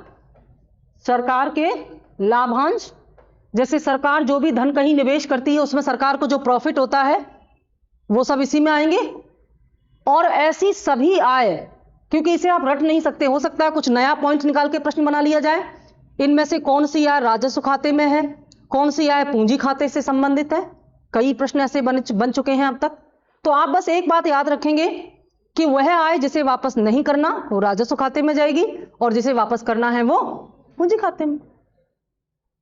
सरकार के लाभांश, जैसे सरकार जो भी धन कहीं निवेश करती है उसमें सरकार को जो प्रॉफिट होता है वो सब इसी में आएंगे। और ऐसी सभी आय, क्योंकि इसे आप रट नहीं सकते, हो सकता है कुछ नया पॉइंट निकाल के प्रश्न बना लिया जाए। इनमें से कौन सी आय राजस्व खाते में है, कौन सी आय पूंजी खाते से संबंधित है? कई प्रश्न ऐसे बन चुके हैं अब तक। तो आप बस एक बात याद रखेंगे कि वह आय जिसे वापस नहीं करना वो राजस्व खाते में जाएगी और जिसे वापस करना है वो पूंजी खाते में।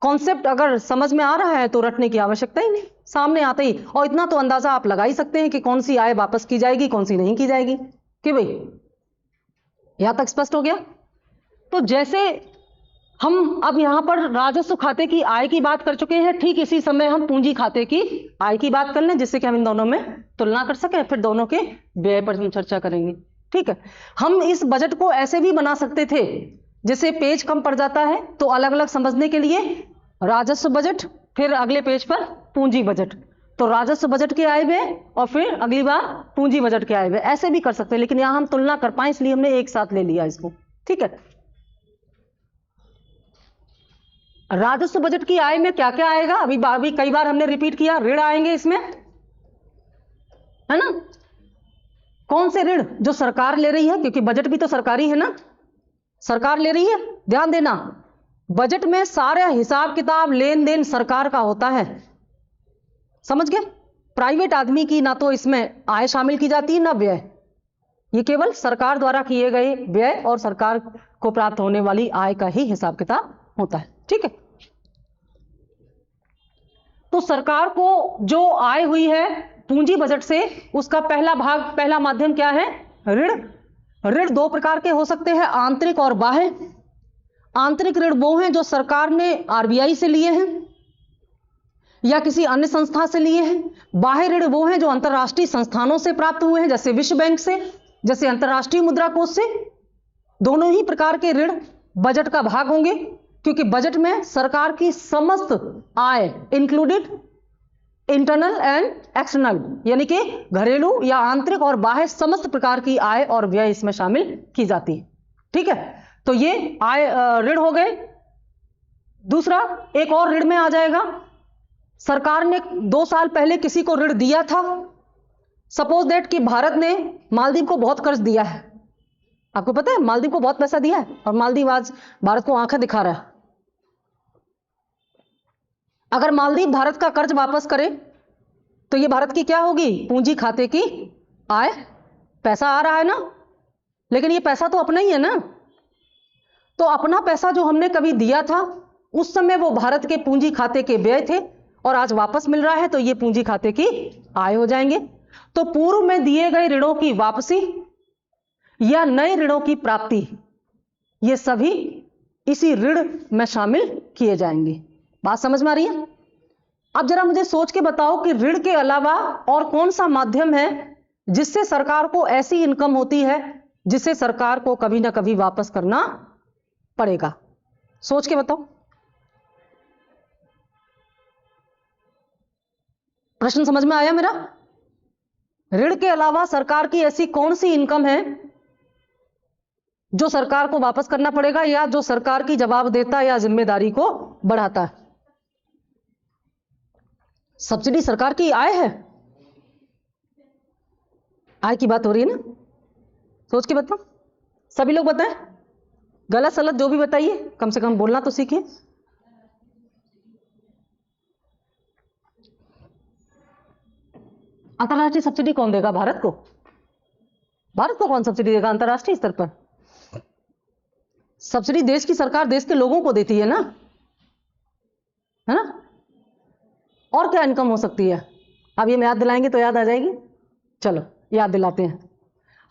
कॉन्सेप्ट अगर समझ में आ रहा है तो रटने की आवश्यकता ही नहीं, सामने आते ही। और इतना तो अंदाजा आप लगा ही सकते हैं कि कौन सी आय वापस की जाएगी, कौन सी नहीं की जाएगी। कि भाई यहां तक स्पष्ट हो गया? तो जैसे हम अब यहां पर राजस्व खाते की आय की बात कर चुके हैं, ठीक इसी समय हम पूंजी खाते की आय की बात कर लें, जिससे कि हम इन दोनों में तुलना कर सकें। फिर दोनों के व्यय पर हम चर्चा करेंगे। ठीक है? हम इस बजट को ऐसे भी बना सकते थे, जिसे पेज कम पड़ जाता है तो अलग अलग समझने के लिए राजस्व बजट, फिर अगले पेज पर पूंजी बजट। तो राजस्व बजट के आय व्यय और फिर अगली बार पूंजी बजट के आय व्यय, ऐसे भी कर सकते हैं, लेकिन यहां हम तुलना कर पाए इसलिए हमने एक साथ ले लिया इसको। ठीक है? राजस्व बजट की आय में क्या क्या आएगा? अभी कई बार हमने रिपीट किया, ऋण आएंगे इसमें, है ना? कौन से ऋण? जो सरकार ले रही है, क्योंकि बजट भी तो सरकारी है ना, सरकार ले रही है। ध्यान देना, बजट में सारे हिसाब किताब लेन देन सरकार का होता है। समझ गए? प्राइवेट आदमी की ना तो इसमें आय शामिल की जाती है ना व्यय। ये केवल सरकार द्वारा किए गए व्यय और सरकार को प्राप्त होने वाली आय का ही हिसाब किताब होता है। ठीक है? तो सरकार को जो आय हुई है पूंजी बजट से, उसका पहला भाग, पहला माध्यम क्या है? ऋण। ऋण दो प्रकार के हो सकते हैं, आंतरिक और बाह्य। आंतरिक ऋण वो हैं जो सरकार ने आरबीआई से लिए हैं या किसी अन्य संस्था से लिए हैं। बाह्य ऋण वो हैं जो अंतरराष्ट्रीय संस्थानों से प्राप्त हुए हैं, जैसे विश्व बैंक से, जैसे अंतरराष्ट्रीय मुद्रा कोष से। दोनों ही प्रकार के ऋण बजट का भाग होंगे, क्योंकि बजट में सरकार की समस्त आय, इंक्लूडेड इंटरनल एंड एक्सटर्नल, यानी कि घरेलू या आंतरिक और बाह्य समस्त प्रकार की आय और व्यय इसमें शामिल की जाती है। ठीक है? तो ये आय ऋण हो गए। दूसरा एक और ऋण में आ जाएगा, सरकार ने 2 साल पहले किसी को ऋण दिया था। सपोज दैट कि भारत ने मालदीव को बहुत कर्ज दिया है। आपको पता है मालदीव को बहुत पैसा दिया है और मालदीव आज भारत को आंखें दिखा रहा है। अगर मालदीव भारत का कर्ज वापस करे तो ये भारत की क्या होगी? पूंजी खाते की आय। पैसा आ रहा है ना, लेकिन ये पैसा तो अपना ही है ना। तो अपना पैसा जो हमने कभी दिया था उस समय वो भारत के पूंजी खाते के व्यय थे और आज वापस मिल रहा है तो ये पूंजी खाते की आय हो जाएंगे। तो पूर्व में दिए गए ऋणों की वापसी या नए ऋणों की प्राप्ति, ये सभी इसी ऋण में शामिल किए जाएंगे। बात समझ में आ रही है? अब जरा मुझे सोच के बताओ कि ऋण के अलावा और कौन सा माध्यम है जिससे सरकार को ऐसी इनकम होती है जिसे सरकार को कभी ना कभी वापस करना पड़ेगा। सोच के बताओ। प्रश्न समझ में आया मेरा? ऋण के अलावा सरकार की ऐसी कौन सी इनकम है जो सरकार को वापस करना पड़ेगा या जो सरकार की जवाबदेहिता या जिम्मेदारी को बढ़ाता है? सब्सिडी सरकार की आय है। आय की बात हो रही है ना? सोच के बताओ। सभी लोग बताएं, गलत सलत जो भी बताइए, कम से कम बोलना तो सीखिए। अंतरराष्ट्रीय सब्सिडी कौन देगा? भारत को। भारत को कौन सब्सिडी देगा अंतरराष्ट्रीय स्तर पर? सब्सिडी देश की सरकार देश के लोगों को देती है ना, है ना? और क्या इनकम हो सकती है? अब ये याद दिलाएंगे तो याद आ जाएगी। चलो याद दिलाते हैं।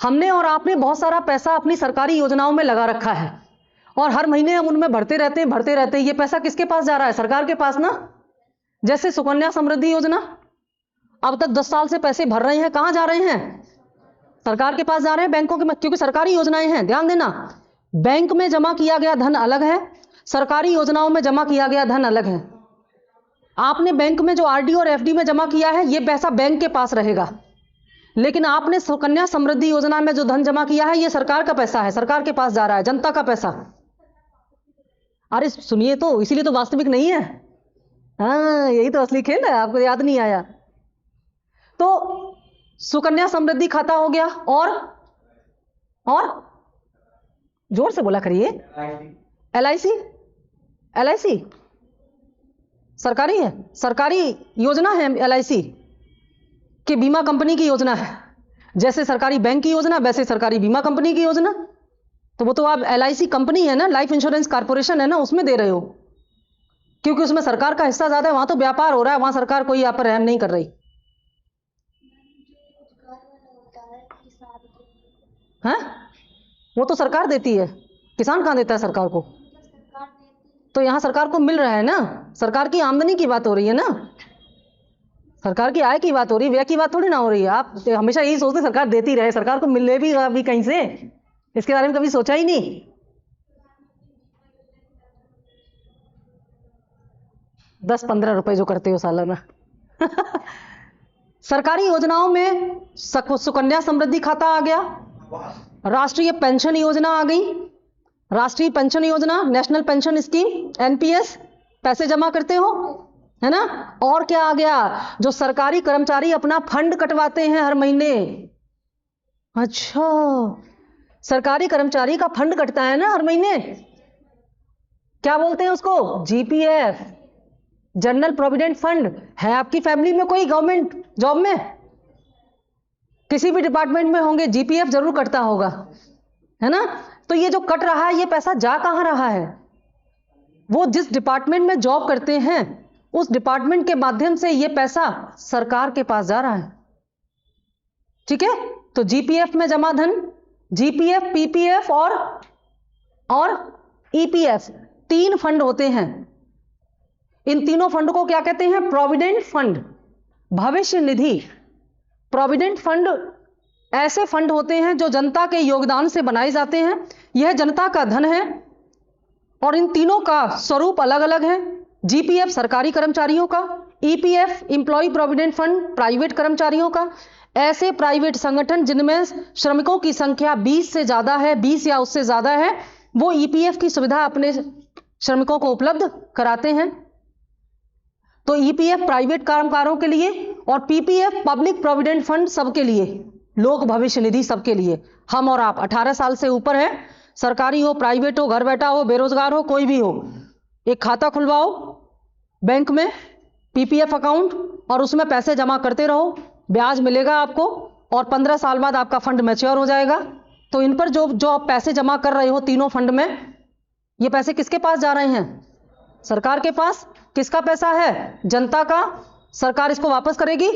हमने और आपने बहुत सारा पैसा अपनी सरकारी योजनाओं में लगा रखा है और हर महीने हम उनमें भरते रहते हैं। ये पैसा किसके पास जा रहा है? सरकार के पास ना। जैसे सुकन्या समृद्धि योजना, अब तक 10 साल से पैसे भर रहे हैं, कहां जा रहे हैं? सरकार के पास जा रहे हैं, बैंकों के, क्योंकि सरकारी योजनाएं हैं। ध्यान देना, बैंक में जमा किया गया धन अलग है, सरकारी योजनाओं में जमा किया गया धन अलग है। आपने बैंक में जो आरडी और एफडी में जमा किया है, यह पैसा बैंक के पास रहेगा, लेकिन आपने सुकन्या समृद्धि योजना में जो धन जमा किया है, यह सरकार का पैसा है, सरकार के पास जा रहा है, जनता का पैसा। अरे सुनिए तो, इसीलिए तो वास्तविक नहीं है। हाँ, यही तो असली खेल है, आपको याद नहीं आया तो। सुकन्या समृद्धि खाता हो गया, और जोर से बोला करिए। एलआईसी, एलआईसी सरकारी है, सरकारी योजना है। एलआईसी कि बीमा कंपनी की योजना है, जैसे सरकारी बैंक की योजना वैसे सरकारी बीमा कंपनी की योजना। तो वो तो आप एलआईसी कंपनी है ना, लाइफ इंश्योरेंस कॉर्पोरेशन है ना, उसमें दे रहे हो, क्योंकि उसमें सरकार का हिस्सा ज्यादा है, वहां तो व्यापार हो रहा है, वहां सरकार कोई यहाँ पर रहम नहीं कर रही है। वो तो सरकार देती है, किसान कहां देता है सरकार को? तो यहां सरकार को मिल रहा है ना, सरकार की आमदनी की बात हो रही है ना, सरकार की आय की बात हो रही है, व्यय की बात थोड़ी ना हो रही है। आप हमेशा यही सोचते सरकार देती रहे, सरकार को मिले भी अभी कहीं से, इसके बारे में कभी सोचा ही नहीं। 10-15 रुपए जो करते हो सालाना सरकारी योजनाओं में सुकन्या समृद्धि खाता आ गया, राष्ट्रीय पेंशन योजना आ गई, राष्ट्रीय पेंशन योजना, नेशनल पेंशन स्कीम, एनपीएस, पैसे जमा करते हो, है ना। और क्या आ गया? जो सरकारी कर्मचारी अपना फंड कटवाते हैं हर महीने। अच्छा, सरकारी कर्मचारी का फंड कटता है ना हर महीने, क्या बोलते हैं उसको? GPF, general provident fund. है आपकी फैमिली में कोई गवर्नमेंट जॉब में? किसी भी डिपार्टमेंट में होंगे, जीपीएफ जरूर कटता होगा, है ना। तो ये जो कट रहा है, ये पैसा जा कहां रहा है? वो जिस डिपार्टमेंट में जॉब करते हैं उस डिपार्टमेंट के माध्यम से ये पैसा सरकार के पास जा रहा है। ठीक है, तो जीपीएफ में जमा धन, जीपीएफ, पीपीएफ और ईपीएफ, 3 फंड होते हैं। इन तीनों फंड को क्या कहते हैं? प्रोविडेंट फंड, भविष्य निधि। प्रोविडेंट फंड ऐसे फंड होते हैं जो जनता के योगदान से बनाए जाते हैं। यह जनता का धन है और इन तीनों का स्वरूप अलग अलग है। जीपीएफ सरकारी कर्मचारियों का, EPF employ provident fund private कर्मचारियों का। ऐसे प्राइवेट संगठन जिनमें श्रमिकों की संख्या 20 से ज्यादा है, 20 या उससे ज्यादा है, वो ईपीएफ की सुविधा अपने श्रमिकों को उपलब्ध कराते हैं। तो ईपीएफ प्राइवेट कामगारों के लिए और पीपीएफ पब्लिक प्रोविडेंट फंड सबके लिए, लोक भविष्य निधि सबके लिए। हम और आप 18 साल से ऊपर है, सरकारी हो, प्राइवेट हो, घर बैठा हो, बेरोजगार हो, कोई भी हो, एक खाता खुलवाओ बैंक में, पीपीएफ अकाउंट, और उसमें पैसे जमा करते रहो, ब्याज मिलेगा आपको और 15 साल बाद आपका फंड मैच्योर हो जाएगा। तो इन पर जो आप पैसे जमा कर रहे हो तीनों फंड में, ये पैसे किसके पास जा रहे हैं? सरकार के पास। किसका पैसा है? जनता का। सरकार इसको वापस करेगी,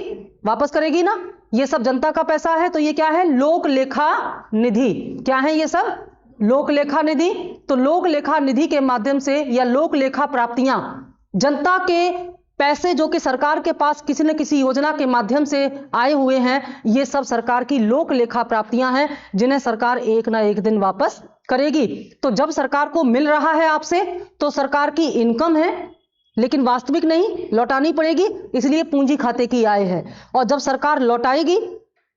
वापस करेगी ना। ये सब जनता का पैसा है, तो ये क्या है? लोक लेखा निधि। क्या है ये सब? लोक लेखा निधि। तो लोक लेखा निधि के माध्यम से या लोक लेखा प्राप्तियां जनता के पैसे जो कि सरकार के पास किसी न किसी योजना के माध्यम से आए हुए हैं, ये सब सरकार की लोक लेखा प्राप्तियां हैं जिन्हें सरकार एक ना एक दिन वापस करेगी। तो जब सरकार को मिल रहा है आपसे तो सरकार की इनकम है, लेकिन वास्तविक नहीं, लौटानी पड़ेगी, इसलिए पूंजी खाते की आय है। और जब सरकार लौटाएगी,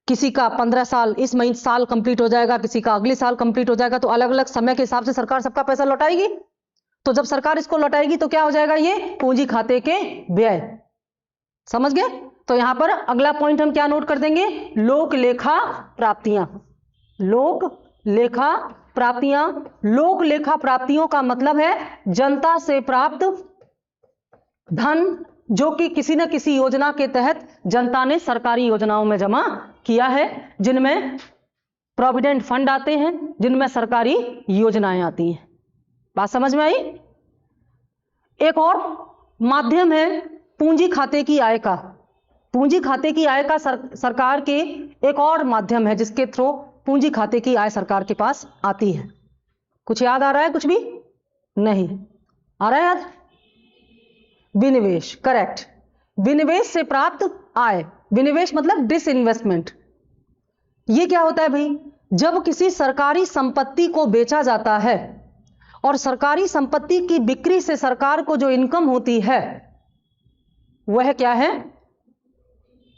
किसी का 15 साल, इस महीने साल कंप्लीट हो जाएगा, किसी का अगले साल कंप्लीट हो जाएगा, तो अलग अलग समय के हिसाब से सरकार सबका पैसा लौटाएगी। तो जब सरकार इसको लौटाएगी तो क्या हो जाएगा, ये पूंजी खाते के व्यय। समझ गए? तो यहां पर अगला पॉइंट हम क्या नोट कर देंगे, लोक लेखा प्राप्तियां। लोक लेखा प्राप्तियां, लोक लेखा प्राप्तियों का मतलब है जनता से प्राप्त धन जो कि किसी न किसी योजना के तहत जनता ने सरकारी योजनाओं में जमा किया है, जिनमें प्रोविडेंट फंड आते हैं, जिनमें सरकारी योजनाएं आती हैं। बात समझ में आई? एक और माध्यम है पूंजी खाते की आय का। पूंजी खाते की आय का सरकार के एक और माध्यम है जिसके थ्रू पूंजी खाते की आय सरकार के पास आती है। कुछ याद आ रहा है? कुछ भी नहीं आ रहा है याद? विनिवेश, करेक्ट। विनिवेश से प्राप्त आय, विनिवेश मतलब डिसइन्वेस्टमेंट। ये क्या होता है भाई? जब किसी सरकारी संपत्ति को बेचा जाता है और सरकारी संपत्ति की बिक्री से सरकार को जो इनकम होती है वह क्या है,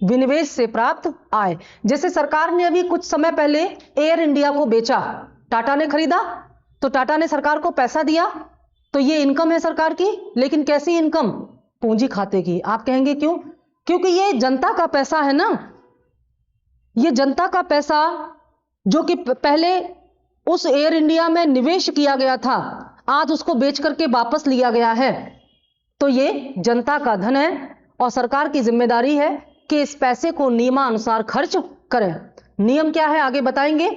विनिवेश से प्राप्त आय। जैसे सरकार ने अभी कुछ समय पहले एयर इंडिया को बेचा, टाटा ने खरीदा, तो टाटा ने सरकार को पैसा दिया, तो ये इनकम है सरकार की। लेकिन कैसी इनकम? पूंजी खाते की। आप कहेंगे क्यों? क्योंकि ये जनता का पैसा है ना, ये जनता का पैसा जो कि पहले उस एयर इंडिया में निवेश किया गया था, आज उसको बेच करके वापस लिया गया है, तो ये जनता का धन है और सरकार की जिम्मेदारी है कि इस पैसे को नियमानुसार खर्च करें। नियम क्या है आगे बताएंगे।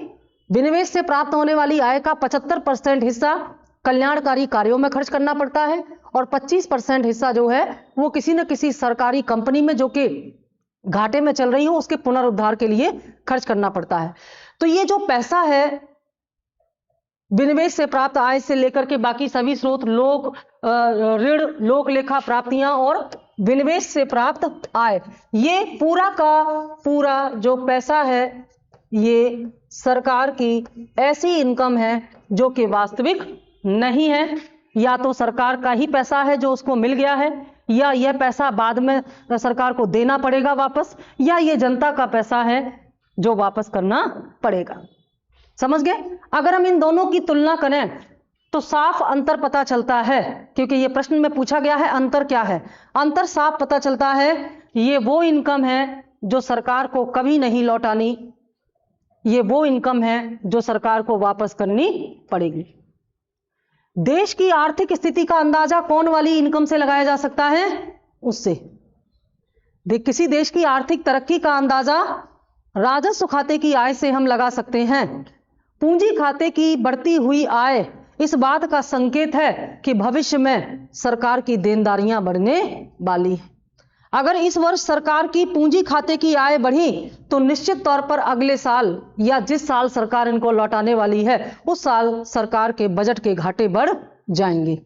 विनिवेश से प्राप्त होने वाली आय का 75% हिस्सा कल्याणकारी कार्यों में खर्च करना पड़ता है और 25% हिस्सा जो है वो किसी न किसी सरकारी कंपनी में जो कि घाटे में चल रही हो उसके पुनरुद्धार के लिए खर्च करना पड़ता है। तो ये जो पैसा है विनिवेश से प्राप्त आय से लेकर के बाकी सभी स्रोत, लोक ऋण, लोक लेखा प्राप्तियां और विनिवेश से प्राप्त आय, ये पूरा का पूरा जो पैसा है ये सरकार की ऐसी इनकम है जो कि वास्तविक नहीं है। या तो सरकार का ही पैसा है जो उसको मिल गया है, या यह पैसा बाद में सरकार को देना पड़ेगा वापस, या ये जनता का पैसा है जो वापस करना पड़ेगा। समझ गए? अगर हम इन दोनों की तुलना करें तो साफ अंतर पता चलता है, क्योंकि ये प्रश्न में पूछा गया है अंतर क्या है। अंतर साफ पता चलता है, ये वो इनकम है जो सरकार को कभी नहीं लौटानी, ये वो इनकम है जो सरकार को वापस करनी पड़ेगी। देश की आर्थिक स्थिति का अंदाजा कौन वाली इनकम से लगाया जा सकता है? उससे। किसी देश की आर्थिक तरक्की का अंदाजा राजस्व खाते की आय से हम लगा सकते हैं। पूंजी खाते की बढ़ती हुई आय इस बात का संकेत है कि भविष्य में सरकार की देनदारियां बढ़ने वाली हैं। अगर इस वर्ष सरकार की पूंजी खाते की आय बढ़ी तो निश्चित तौर पर अगले साल या जिस साल सरकार इनको लौटाने वाली है उस साल सरकार के बजट के घाटे बढ़ जाएंगे।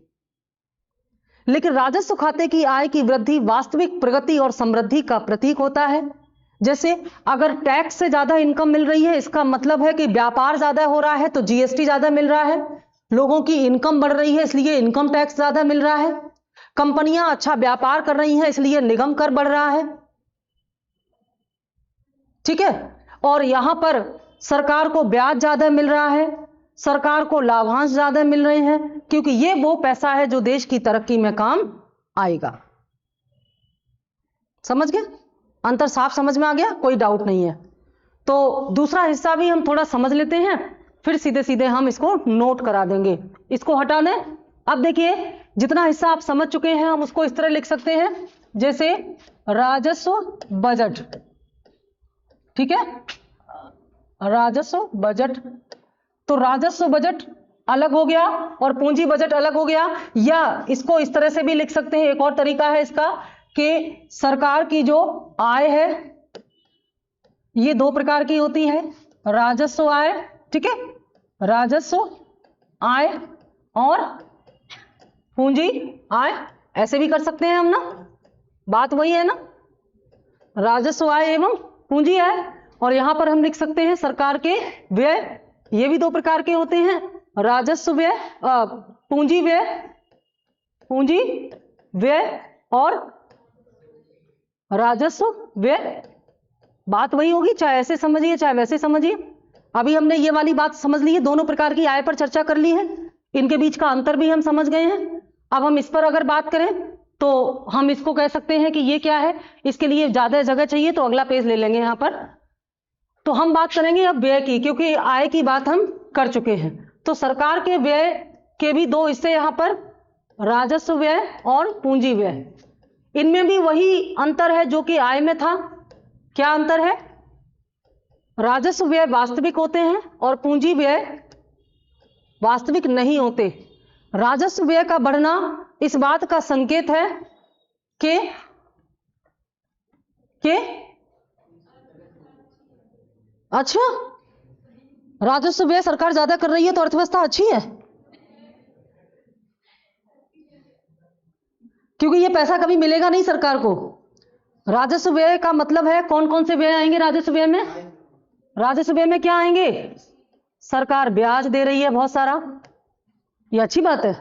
लेकिन राजस्व खाते की आय की वृद्धि वास्तविक प्रगति और समृद्धि का प्रतीक होता है। जैसे अगर टैक्स से ज्यादा इनकम मिल रही है, इसका मतलब है कि व्यापार ज्यादा हो रहा है तो जीएसटी ज्यादा मिल रहा है, लोगों की इनकम बढ़ रही है इसलिए इनकम टैक्स ज्यादा मिल रहा है, कंपनियां अच्छा व्यापार कर रही हैं इसलिए निगम कर बढ़ रहा है। ठीक है? और यहां पर सरकार को ब्याज ज्यादा मिल रहा है, सरकार को लाभांश ज्यादा मिल रहे हैं, क्योंकि ये वो पैसा है जो देश की तरक्की में काम आएगा। समझ गए? अंतर साफ समझ में आ गया? कोई डाउट नहीं है। तो दूसरा हिस्सा भी हम थोड़ा समझ लेते हैं, फिर सीधे सीधे हम इसको नोट करा देंगे। इसको हटा दें। अब देखिए, जितना हिस्सा आप समझ चुके हैं हम उसको इस तरह लिख सकते हैं, जैसे राजस्व बजट। ठीक है? राजस्व बजट, तो राजस्व बजट अलग हो गया और पूंजी बजट अलग हो गया। या इसको इस तरह से भी लिख सकते हैं, एक और तरीका है इसका कि सरकार की जो आय है ये दो प्रकार की होती है, राजस्व आय, ठीक है, राजस्व आय और पूंजी आय, ऐसे भी कर सकते हैं हम ना। बात वही है ना, राजस्व आय एवं पूंजी आय। और यहां पर हम लिख सकते हैं सरकार के व्यय, ये भी दो प्रकार के होते हैं, राजस्व व्यय, पूंजी व्यय, पूंजी व्यय और राजस्व व्यय। बात वही होगी, चाहे ऐसे समझिए चाहे वैसे समझिए। अभी हमने ये वाली बात समझ ली है, दोनों प्रकार की आय पर चर्चा कर ली है, इनके बीच का अंतर भी हम समझ गए हैं। अब हम इस पर अगर बात करें तो हम इसको कह सकते हैं कि ये क्या है, इसके लिए ज्यादा जगह चाहिए तो अगला पेज ले लेंगे यहां पर। तो हम बात करेंगे अब व्यय की, क्योंकि आय की बात हम कर चुके हैं। तो सरकार के व्यय के भी दो हिस्से यहां पर, राजस्व व्यय और पूंजी व्यय। इनमें भी वही अंतर है जो कि आय में था। क्या अंतर है? राजस्व व्यय वास्तविक होते हैं और पूंजी व्यय वास्तविक नहीं होते। राजस्व व्यय का बढ़ना इस बात का संकेत है कि अच्छा, राजस्व व्यय सरकार ज्यादा कर रही है तो अर्थव्यवस्था अच्छी है, क्योंकि ये पैसा कभी मिलेगा नहीं सरकार को। राजस्व व्यय का मतलब है कौन कौन से व्यय आएंगे राजस्व व्यय में? राजस्व व्यय में क्या आएंगे? सरकार ब्याज दे रही है बहुत सारा, ये अच्छी बात है।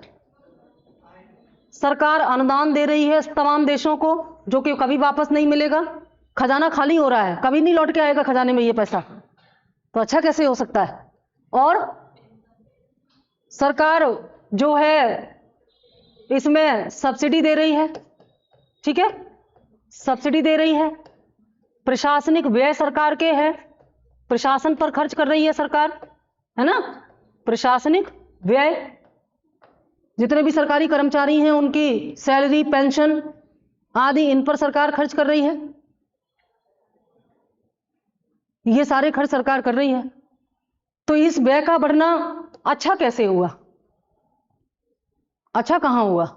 सरकार अनुदान दे रही है तमाम देशों को, जो कि कभी वापस नहीं मिलेगा। खजाना खाली हो रहा है, कभी नहीं लौट के आएगा खजाने में ये पैसा, तो अच्छा कैसे हो सकता है? और सरकार जो है इसमें सब्सिडी दे रही है, ठीक है, सब्सिडी दे रही है। प्रशासनिक व्यय सरकार के है, प्रशासन पर खर्च कर रही है सरकार, है ना। प्रशासनिक व्यय, जितने भी सरकारी कर्मचारी हैं उनकी सैलरी, पेंशन आदि, इन पर सरकार खर्च कर रही है। ये सारे खर्च सरकार कर रही है। तो इस व्यय का बढ़ना अच्छा कैसे हुआ? अच्छा कहां हुआ?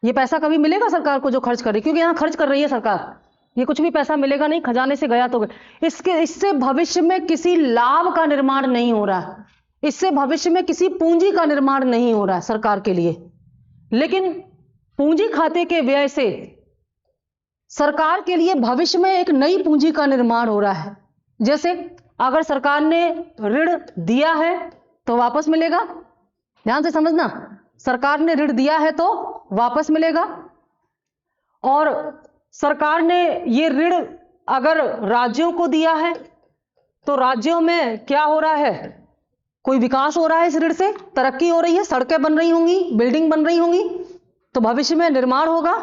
ये पैसा कभी मिलेगा सरकार को जो खर्च कर रही, क्योंकि यहां खर्च कर रही है सरकार, ये कुछ भी पैसा मिलेगा नहीं, खजाने से गया तो गया। इससे भविष्य में किसी लाभ का निर्माण नहीं हो रहा, इससे भविष्य में किसी पूंजी का निर्माण नहीं हो रहा है सरकार के लिए। लेकिन पूंजी खाते के व्यय से सरकार के लिए भविष्य में एक नई पूंजी का निर्माण हो रहा है। जैसे अगर सरकार ने ऋण दिया है तो वापस मिलेगा, ध्यान से समझना, सरकार ने ऋण दिया है तो वापस मिलेगा। और सरकार ने ये ऋण अगर राज्यों को दिया है तो राज्यों में क्या हो रहा है? कोई विकास हो रहा है, इस ऋण से तरक्की हो रही है, सड़कें बन रही होंगी, बिल्डिंग बन रही होंगी, तो भविष्य में निर्माण होगा।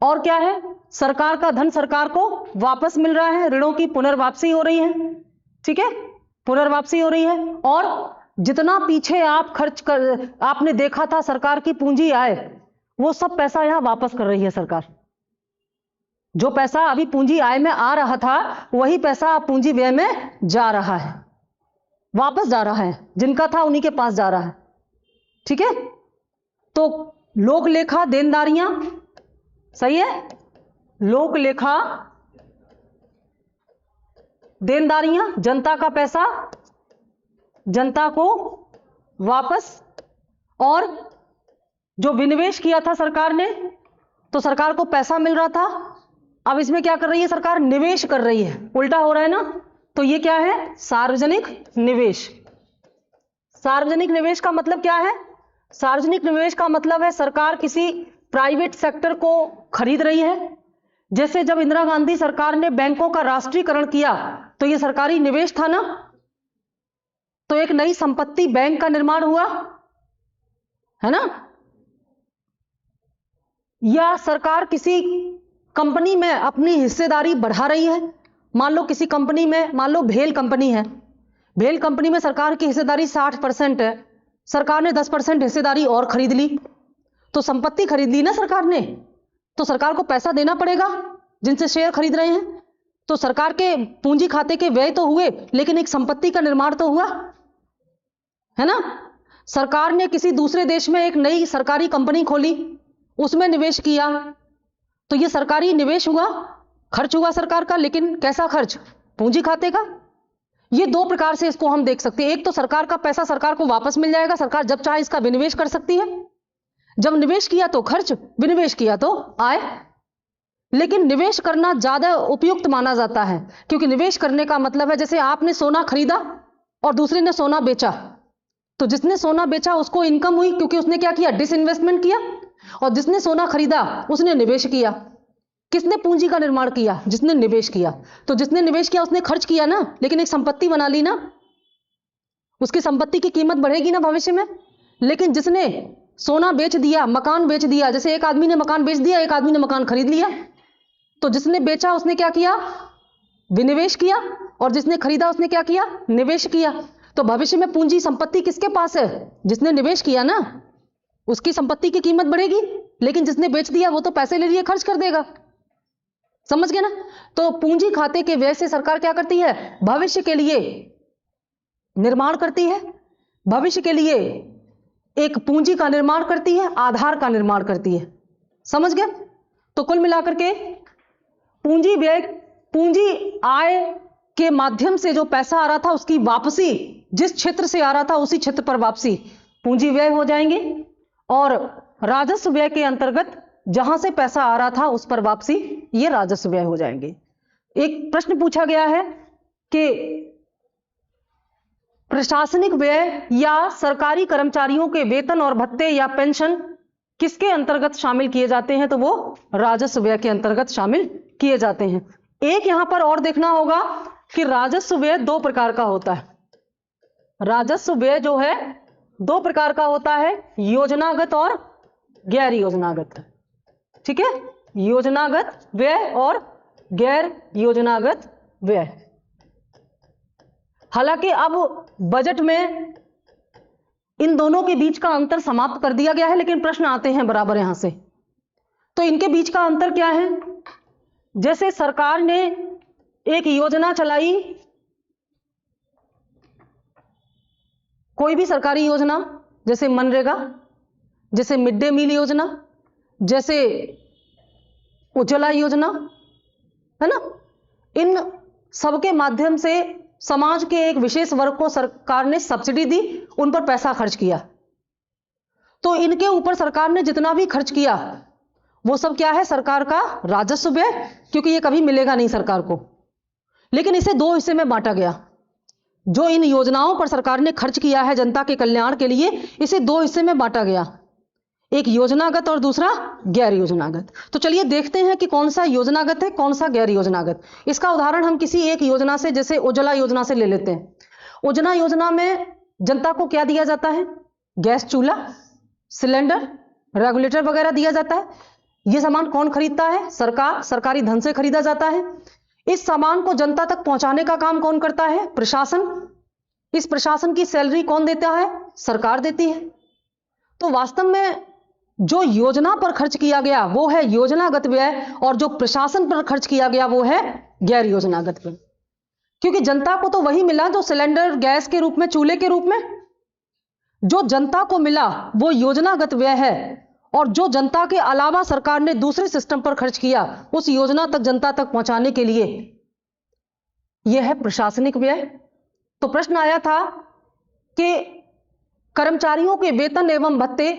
और क्या है? सरकार का धन सरकार को वापस मिल रहा है, ऋणों की पुनर्वापसी हो रही है, ठीक है, पुनर्वापसी हो रही है। और जितना पीछे आप खर्च कर आपने देखा था सरकार की पूंजी आय, वो सब पैसा यहां वापस कर रही है सरकार। जो पैसा अभी पूंजी आय में आ रहा था वही पैसा पूंजी व्यय में जा रहा है, वापस जा रहा है, जिनका था उन्हीं के पास जा रहा है, ठीक है। तो लोक लेखा देनदारियां, सही है, लोक लेखा देनदारियां, जनता का पैसा जनता को वापस। और जो विनिवेश किया था सरकार ने, तो सरकार को पैसा मिल रहा था, अब इसमें क्या कर रही है सरकार? निवेश कर रही है, उल्टा हो रहा है ना। तो ये क्या है? सार्वजनिक निवेश। सार्वजनिक निवेश का मतलब क्या है? सार्वजनिक निवेश का मतलब है सरकार किसी प्राइवेट सेक्टर को खरीद रही है। जैसे जब इंदिरा गांधी सरकार ने बैंकों का राष्ट्रीयकरण किया तो ये सरकारी निवेश था ना, तो एक नई संपत्ति बैंक का निर्माण हुआ, है ना। या सरकार किसी कंपनी में अपनी हिस्सेदारी बढ़ा रही है, मान लो किसी कंपनी में, मान लो भेल कंपनी है, भेल कंपनी में सरकार की हिस्सेदारी 60% है, सरकार ने 10% हिस्सेदारी और खरीद ली, तो संपत्ति खरीद ली ना सरकार ने, तो सरकार को पैसा देना पड़ेगा जिनसे शेयर खरीद रहे हैं। तो सरकार के पूंजी खाते के व्यय तो हुए, लेकिन एक संपत्ति का निर्माण तो हुआ, है ना। सरकार ने किसी दूसरे देश में एक नई सरकारी कंपनी खोली, उसमें निवेश किया, तो यह सरकारी निवेश हुआ, खर्च हुआ सरकार का, लेकिन कैसा खर्च? पूंजी खाते का। ये दो प्रकार से इसको हम देख सकते हैं। एक तो सरकार का पैसा सरकार को वापस मिल जाएगा, सरकार जब चाहे इसका विनिवेश कर सकती है, जब निवेश किया तो खर्च, विनिवेश किया तो आय, लेकिन निवेश करना ज्यादा उपयुक्त माना जाता है, क्योंकि निवेश करने का मतलब है जैसे आपने सोना खरीदा और दूसरे ने सोना बेचा, तो जिसने सोना बेचा उसको इनकम हुई क्योंकि उसने क्या किया, डिसइन्वेस्टमेंट किया, और जिसने सोना खरीदा उसने निवेश किया। किसने पूंजी का निर्माण किया, जिसने निवेश किया। तो जिसने निवेश किया उसने खर्च किया ना, लेकिन एक संपत्ति बना ली ना, उसकी संपत्ति की कीमत बढ़ेगी ना भविष्य में। लेकिन जिसने सोना बेच दिया, मकान बेच दिया, जैसे एक आदमी ने मकान बेच दिया, एक आदमी ने मकान खरीद लिया, तो जिसने बेचा उसने क्या किया, विनिवेश किया, और जिसने खरीदा उसने क्या किया, निवेश किया। तो भविष्य में पूंजी संपत्ति किसके पास है, जिसने निवेश किया ना, उसकी संपत्ति की कीमत बढ़ेगी। लेकिन जिसने बेच दिया वो तो पैसे ले लिए खर्च कर देगा, समझ गए ना। तो पूंजी खाते के व्यय से सरकार क्या करती है, भविष्य के लिए निर्माण करती है, भविष्य के लिए एक पूंजी का निर्माण करती है, आधार का निर्माण करती है, समझ गए। तो कुल मिलाकर के पूंजी व्यय, पूंजी आय के माध्यम से जो पैसा आ रहा था उसकी वापसी, जिस क्षेत्र से आ रहा था उसी क्षेत्र पर वापसी पूंजी व्यय हो जाएंगे, और राजस्व व्यय के अंतर्गत जहां से पैसा आ रहा था उस पर वापसी, ये राजस्व व्यय हो जाएंगे। एक प्रश्न पूछा गया है कि प्रशासनिक व्यय या सरकारी कर्मचारियों के वेतन और भत्ते या पेंशन किसके अंतर्गत शामिल किए जाते हैं, तो वो राजस्व व्यय के अंतर्गत शामिल किए जाते हैं। एक यहां पर और देखना होगा कि राजस्व व्यय दो प्रकार का होता है। राजस्व व्यय जो है दो प्रकार का होता है, योजनागत और गैर योजनागत, ठीक है, योजनागत व्यय और गैर योजनागत व्यय। हालांकि अब बजट में इन दोनों के बीच का अंतर समाप्त कर दिया गया है, लेकिन प्रश्न आते हैं बराबर यहां से। तो इनके बीच का अंतर क्या है, जैसे सरकार ने एक योजना चलाई, कोई भी सरकारी योजना, जैसे मनरेगा, जैसे मिड डे मील योजना, जैसे उज्ज्वला योजना, है ना, इन सबके माध्यम से समाज के एक विशेष वर्ग को सरकार ने सब्सिडी दी, उन पर पैसा खर्च किया। तो इनके ऊपर सरकार ने जितना भी खर्च किया वो सब क्या है, सरकार का राजस्व व्यय, क्योंकि ये कभी मिलेगा नहीं सरकार को। लेकिन इसे दो हिस्से में बांटा गया, जो इन योजनाओं पर सरकार ने खर्च किया है जनता के कल्याण के लिए, इसे दो हिस्से में बांटा गया, एक योजनागत और दूसरा गैर योजनागत। तो चलिए देखते हैं कि कौन सा योजनागत है, कौन सा गैर योजनागत। इसका उदाहरण हम किसी एक योजना से, जैसे उज्ज्वला योजना से ले लेते हैं। उज्ज्वला योजना में जनता को क्या दिया जाता है, गैस चूल्हा, सिलेंडर, रेगुलेटर वगैरह दिया जाता है। यह सामान कौन खरीदता है, सरकार, सरकारी धन से खरीदा जाता है। इस सामान को जनता तक पहुंचाने का काम कौन करता है, प्रशासन। इस प्रशासन की सैलरी कौन देता है, सरकार देती है। तो वास्तव में जो योजना पर खर्च किया गया वो है योजनागत व्यय, और जो प्रशासन पर खर्च किया गया वो है गैर योजनागत व्यय। क्योंकि जनता को तो वही मिला जो सिलेंडर, गैस के रूप में, चूल्हे के रूप में, जो जनता को मिला वो योजनागत व्यय है। और जो जनता के अलावा सरकार ने दूसरे सिस्टम पर खर्च किया उस योजना तक, जनता तक पहुंचाने के लिए, यह है प्रशासनिक व्यय। तो प्रश्न आया था कि कर्मचारियों के वेतन एवं भत्ते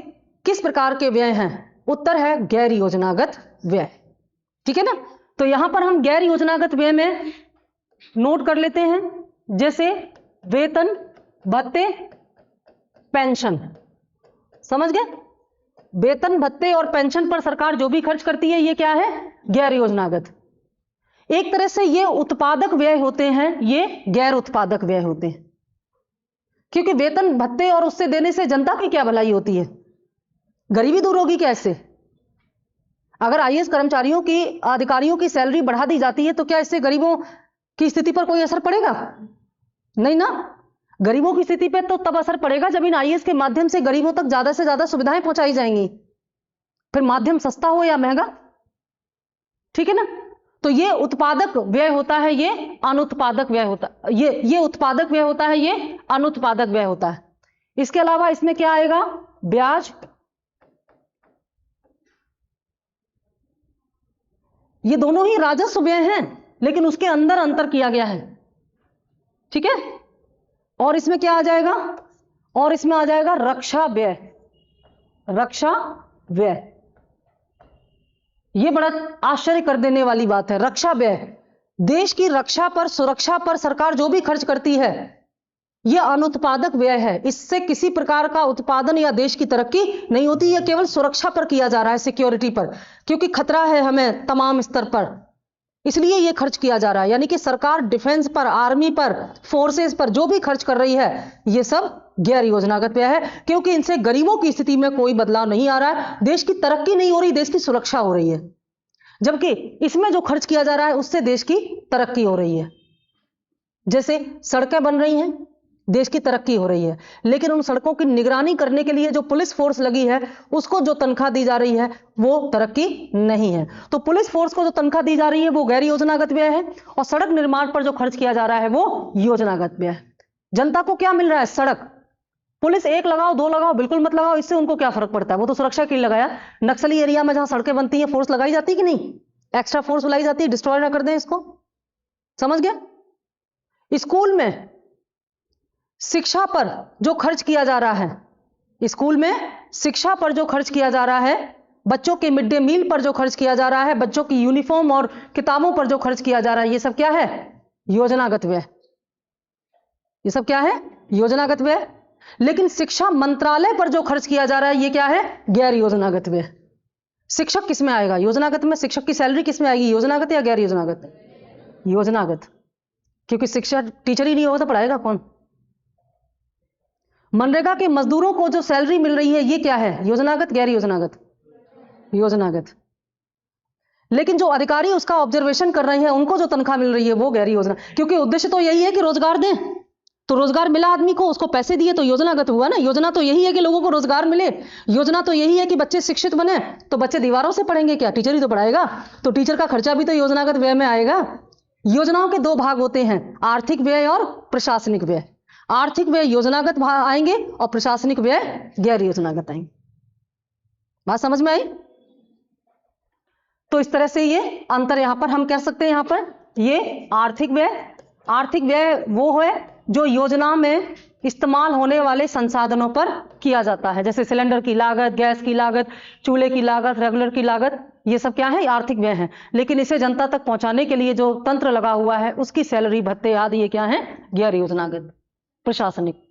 किस प्रकार के व्यय हैं, उत्तर है गैर योजनागत व्यय, ठीक है ना। तो यहां पर हम गैर योजनागत व्यय में नोट कर लेते हैं, जैसे वेतन, भत्ते, पेंशन, समझ गए। वेतन, भत्ते और पेंशन पर सरकार जो भी खर्च करती है ये क्या है, गैर योजनागत। एक तरह से ये उत्पादक व्यय होते हैं, ये गैर उत्पादक व्यय होते हैं। क्योंकि वेतन, भत्ते और उससे देने से जनता की क्या भलाई होती है, गरीबी दूर होगी क्या इससे। अगर आईएएस कर्मचारियों की, अधिकारियों की सैलरी बढ़ा दी जाती है तो क्या इससे गरीबों की स्थिति पर कोई असर पड़ेगा, नहीं ना। गरीबों की स्थिति पर तो तब असर पड़ेगा जब इन आईएएस के माध्यम से गरीबों तक ज्यादा से ज्यादा सुविधाएं पहुंचाई जाएंगी, फिर माध्यम सस्ता हो या महंगा, ठीक है ना। तो ये उत्पादक व्यय होता है, ये अनुत्पादक व्यय होता है, ये उत्पादक व्यय होता है, ये अनुत्पादक व्यय होता है। इसके अलावा इसमें क्या आएगा, ब्याज, ये दोनों ही राजस्व व्यय हैं, लेकिन उसके अंदर अंतर किया गया है, ठीक है। और इसमें क्या आ जाएगा, और इसमें आ जाएगा रक्षा व्यय, रक्षा व्यय। ये बड़ा आश्चर्य कर देने वाली बात है। रक्षा व्यय, देश की रक्षा पर, सुरक्षा पर सरकार जो भी खर्च करती है यह अनुत्पादक व्यय है। इससे किसी प्रकार का उत्पादन या देश की तरक्की नहीं होती। यह केवल सुरक्षा पर किया जा रहा है, सिक्योरिटी पर, क्योंकि खतरा है हमें तमाम स्तर पर, इसलिए यह खर्च किया जा रहा है। यानी कि सरकार डिफेंस पर, आर्मी पर, फोर्सेस पर जो भी खर्च कर रही है यह सब गैर योजनागत व्यय है, क्योंकि इनसे गरीबों की स्थिति में कोई बदलाव नहीं आ रहा है, देश की तरक्की नहीं हो रही, देश की सुरक्षा हो रही है। जबकि इसमें जो खर्च किया जा रहा है उससे देश की तरक्की हो रही है। जैसे सड़कें बन रही हैं, देश की तरक्की हो रही है, लेकिन उन सड़कों की निगरानी करने के लिए जो पुलिस फोर्स लगी है उसको जो तनख्वाह दी जा रही है वो तरक्की नहीं है। तो पुलिस फोर्स को जो तनख्वाह दी जा रही है वो गैर योजनागत व्यय है, और सड़क निर्माण पर जो खर्च किया जा रहा है वो योजनागत व्यय है। जनता को क्या मिल रहा है? सड़क। पुलिस एक लगाओ, दो लगाओ, बिल्कुल मत लगाओ, इससे उनको क्या फर्क पड़ता है? वो तो सुरक्षा के लिए लगाया। नक्सली एरिया में जहां सड़कें बनती हैं फोर्स लगाई जाती है कि नहीं? एक्स्ट्रा फोर्स लगाई जाती है, डिस्ट्रॉय ना कर दें इसको। समझ गया? स्कूल में शिक्षा पर जो खर्च किया जा रहा है, स्कूल में शिक्षा पर जो खर्च किया जा रहा है, बच्चों के मिड डे मील पर जो खर्च किया जा रहा है, बच्चों की यूनिफॉर्म और किताबों पर जो खर्च किया जा रहा है, ये सब क्या है? योजनागत व्यय। ये सब क्या है? योजनागत व्यय। लेकिन शिक्षा मंत्रालय पर जो खर्च किया जा रहा है ये क्या है? गैर योजनागत व्यय। शिक्षक किस में आएगा? योजनागत में। शिक्षक की सैलरी किस में आएगी? योजनागत या गैर योजनागत? योजनागत, क्योंकि शिक्षक टीचर ही नहीं होगा तो पढ़ाएगा कौन? मनरेगा के मजदूरों को जो सैलरी मिल रही है ये क्या है? योजनागत, गैर योजनागत? योजनागत। लेकिन जो अधिकारी उसका ऑब्जर्वेशन कर रहे हैं उनको जो तनख्वाह मिल रही है वो गैर योजना, क्योंकि उद्देश्य तो यही है कि रोजगार दें। तो रोजगार मिला आदमी को, उसको पैसे दिए तो योजनागत हुआ ना। योजना तो यही है कि लोगों को रोजगार मिले, योजना तो यही है कि बच्चे शिक्षित बने। तो बच्चे दीवारों से पढ़ेंगे क्या? टीचर ही तो पढ़ाएगा। तो टीचर का खर्चा भी तो योजनागत व्यय में आएगा। योजनाओं के दो भाग होते हैं, आर्थिक व्यय और प्रशासनिक व्यय। आर्थिक व्यय योजनागत आएंगे और प्रशासनिक व्यय गैर योजनागत आएंगे। बात समझ में आई? तो इस तरह से ये अंतर यहां पर हम कह सकते हैं। यहां पर ये आर्थिक व्यय वो है जो योजना में इस्तेमाल होने वाले संसाधनों पर किया जाता है, जैसे सिलेंडर की लागत, गैस की लागत, चूल्हे की लागत, रेगुलर की लागत, ये सब क्या है? आर्थिक व्यय है। लेकिन इसे जनता तक पहुंचाने के लिए जो तंत्र लगा हुआ है, उसकी सैलरी, भत्ते आदि, ये क्या है? गैर योजनागत, प्रशासनिक।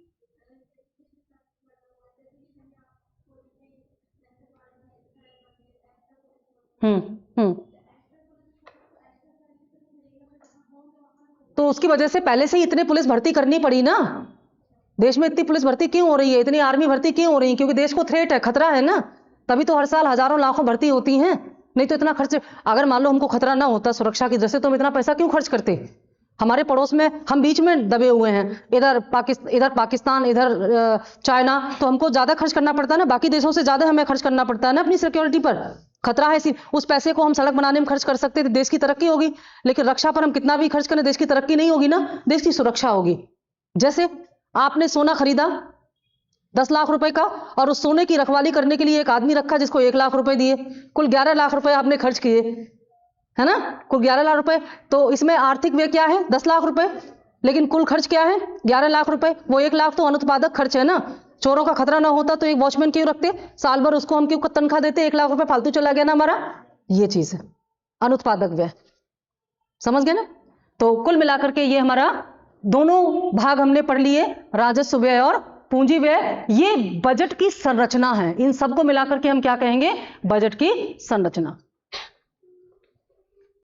हम्म। तो उसकी वजह से पहले से ही इतने पुलिस भर्ती करनी पड़ी ना। देश में इतनी पुलिस भर्ती क्यों हो रही है, इतनी आर्मी भर्ती क्यों हो रही है? क्योंकि देश को थ्रेट है, खतरा है ना। तभी तो हर साल हजारों लाखों भर्ती होती हैं। नहीं तो इतना खर्च, अगर मान लो हमको खतरा ना होता सुरक्षा की दृष्टि से, तो हम इतना पैसा क्यों खर्च करते? हमारे पड़ोस में, हम बीच में दबे हुए हैं, इधर पाकिस्तान, इधर चाइना, तो हमको ज्यादा खर्च करना पड़ता है ना। बाकी देशों से ज्यादा हमें खर्च करना पड़ता है ना अपनी सिक्योरिटी पर। खतरा है, उस पैसे को हम सड़क बनाने में खर्च कर सकते थे, देश की तरक्की होगी। लेकिन रक्षा पर हम कितना भी खर्च करें, देश की तरक्की नहीं होगी ना, देश की सुरक्षा होगी। जैसे आपने सोना खरीदा 10 लाख रुपए का, और उस सोने की रखवाली करने के लिए एक आदमी रखा जिसको 1 लाख रुपए दिए, कुल 11 लाख रुपए आपने खर्च किए, है ना? कुल 11 लाख रुपए। तो इसमें आर्थिक व्यय क्या है? 10 लाख रुपए, लेकिन कुल खर्च क्या है? 11 लाख रुपए। वो 1 लाख तो अनुत्पादक खर्च है ना। चोरों का खतरा ना होता तो एक वॉचमैन क्यों रखते? साल भर उसको हम क्यों तनख्वाह देते? 1 लाख रुपए फालतू चला गया ना हमारा। ये चीज है अनुत्पादक व्यय। समझ गए ना? तो कुल मिलाकर के ये हमारा दोनों भाग हमने पढ़ लिए, राजस्व व्यय और पूंजी व्यय। ये बजट की संरचना है। इन सबको मिलाकर के हम क्या कहेंगे? बजट की संरचना।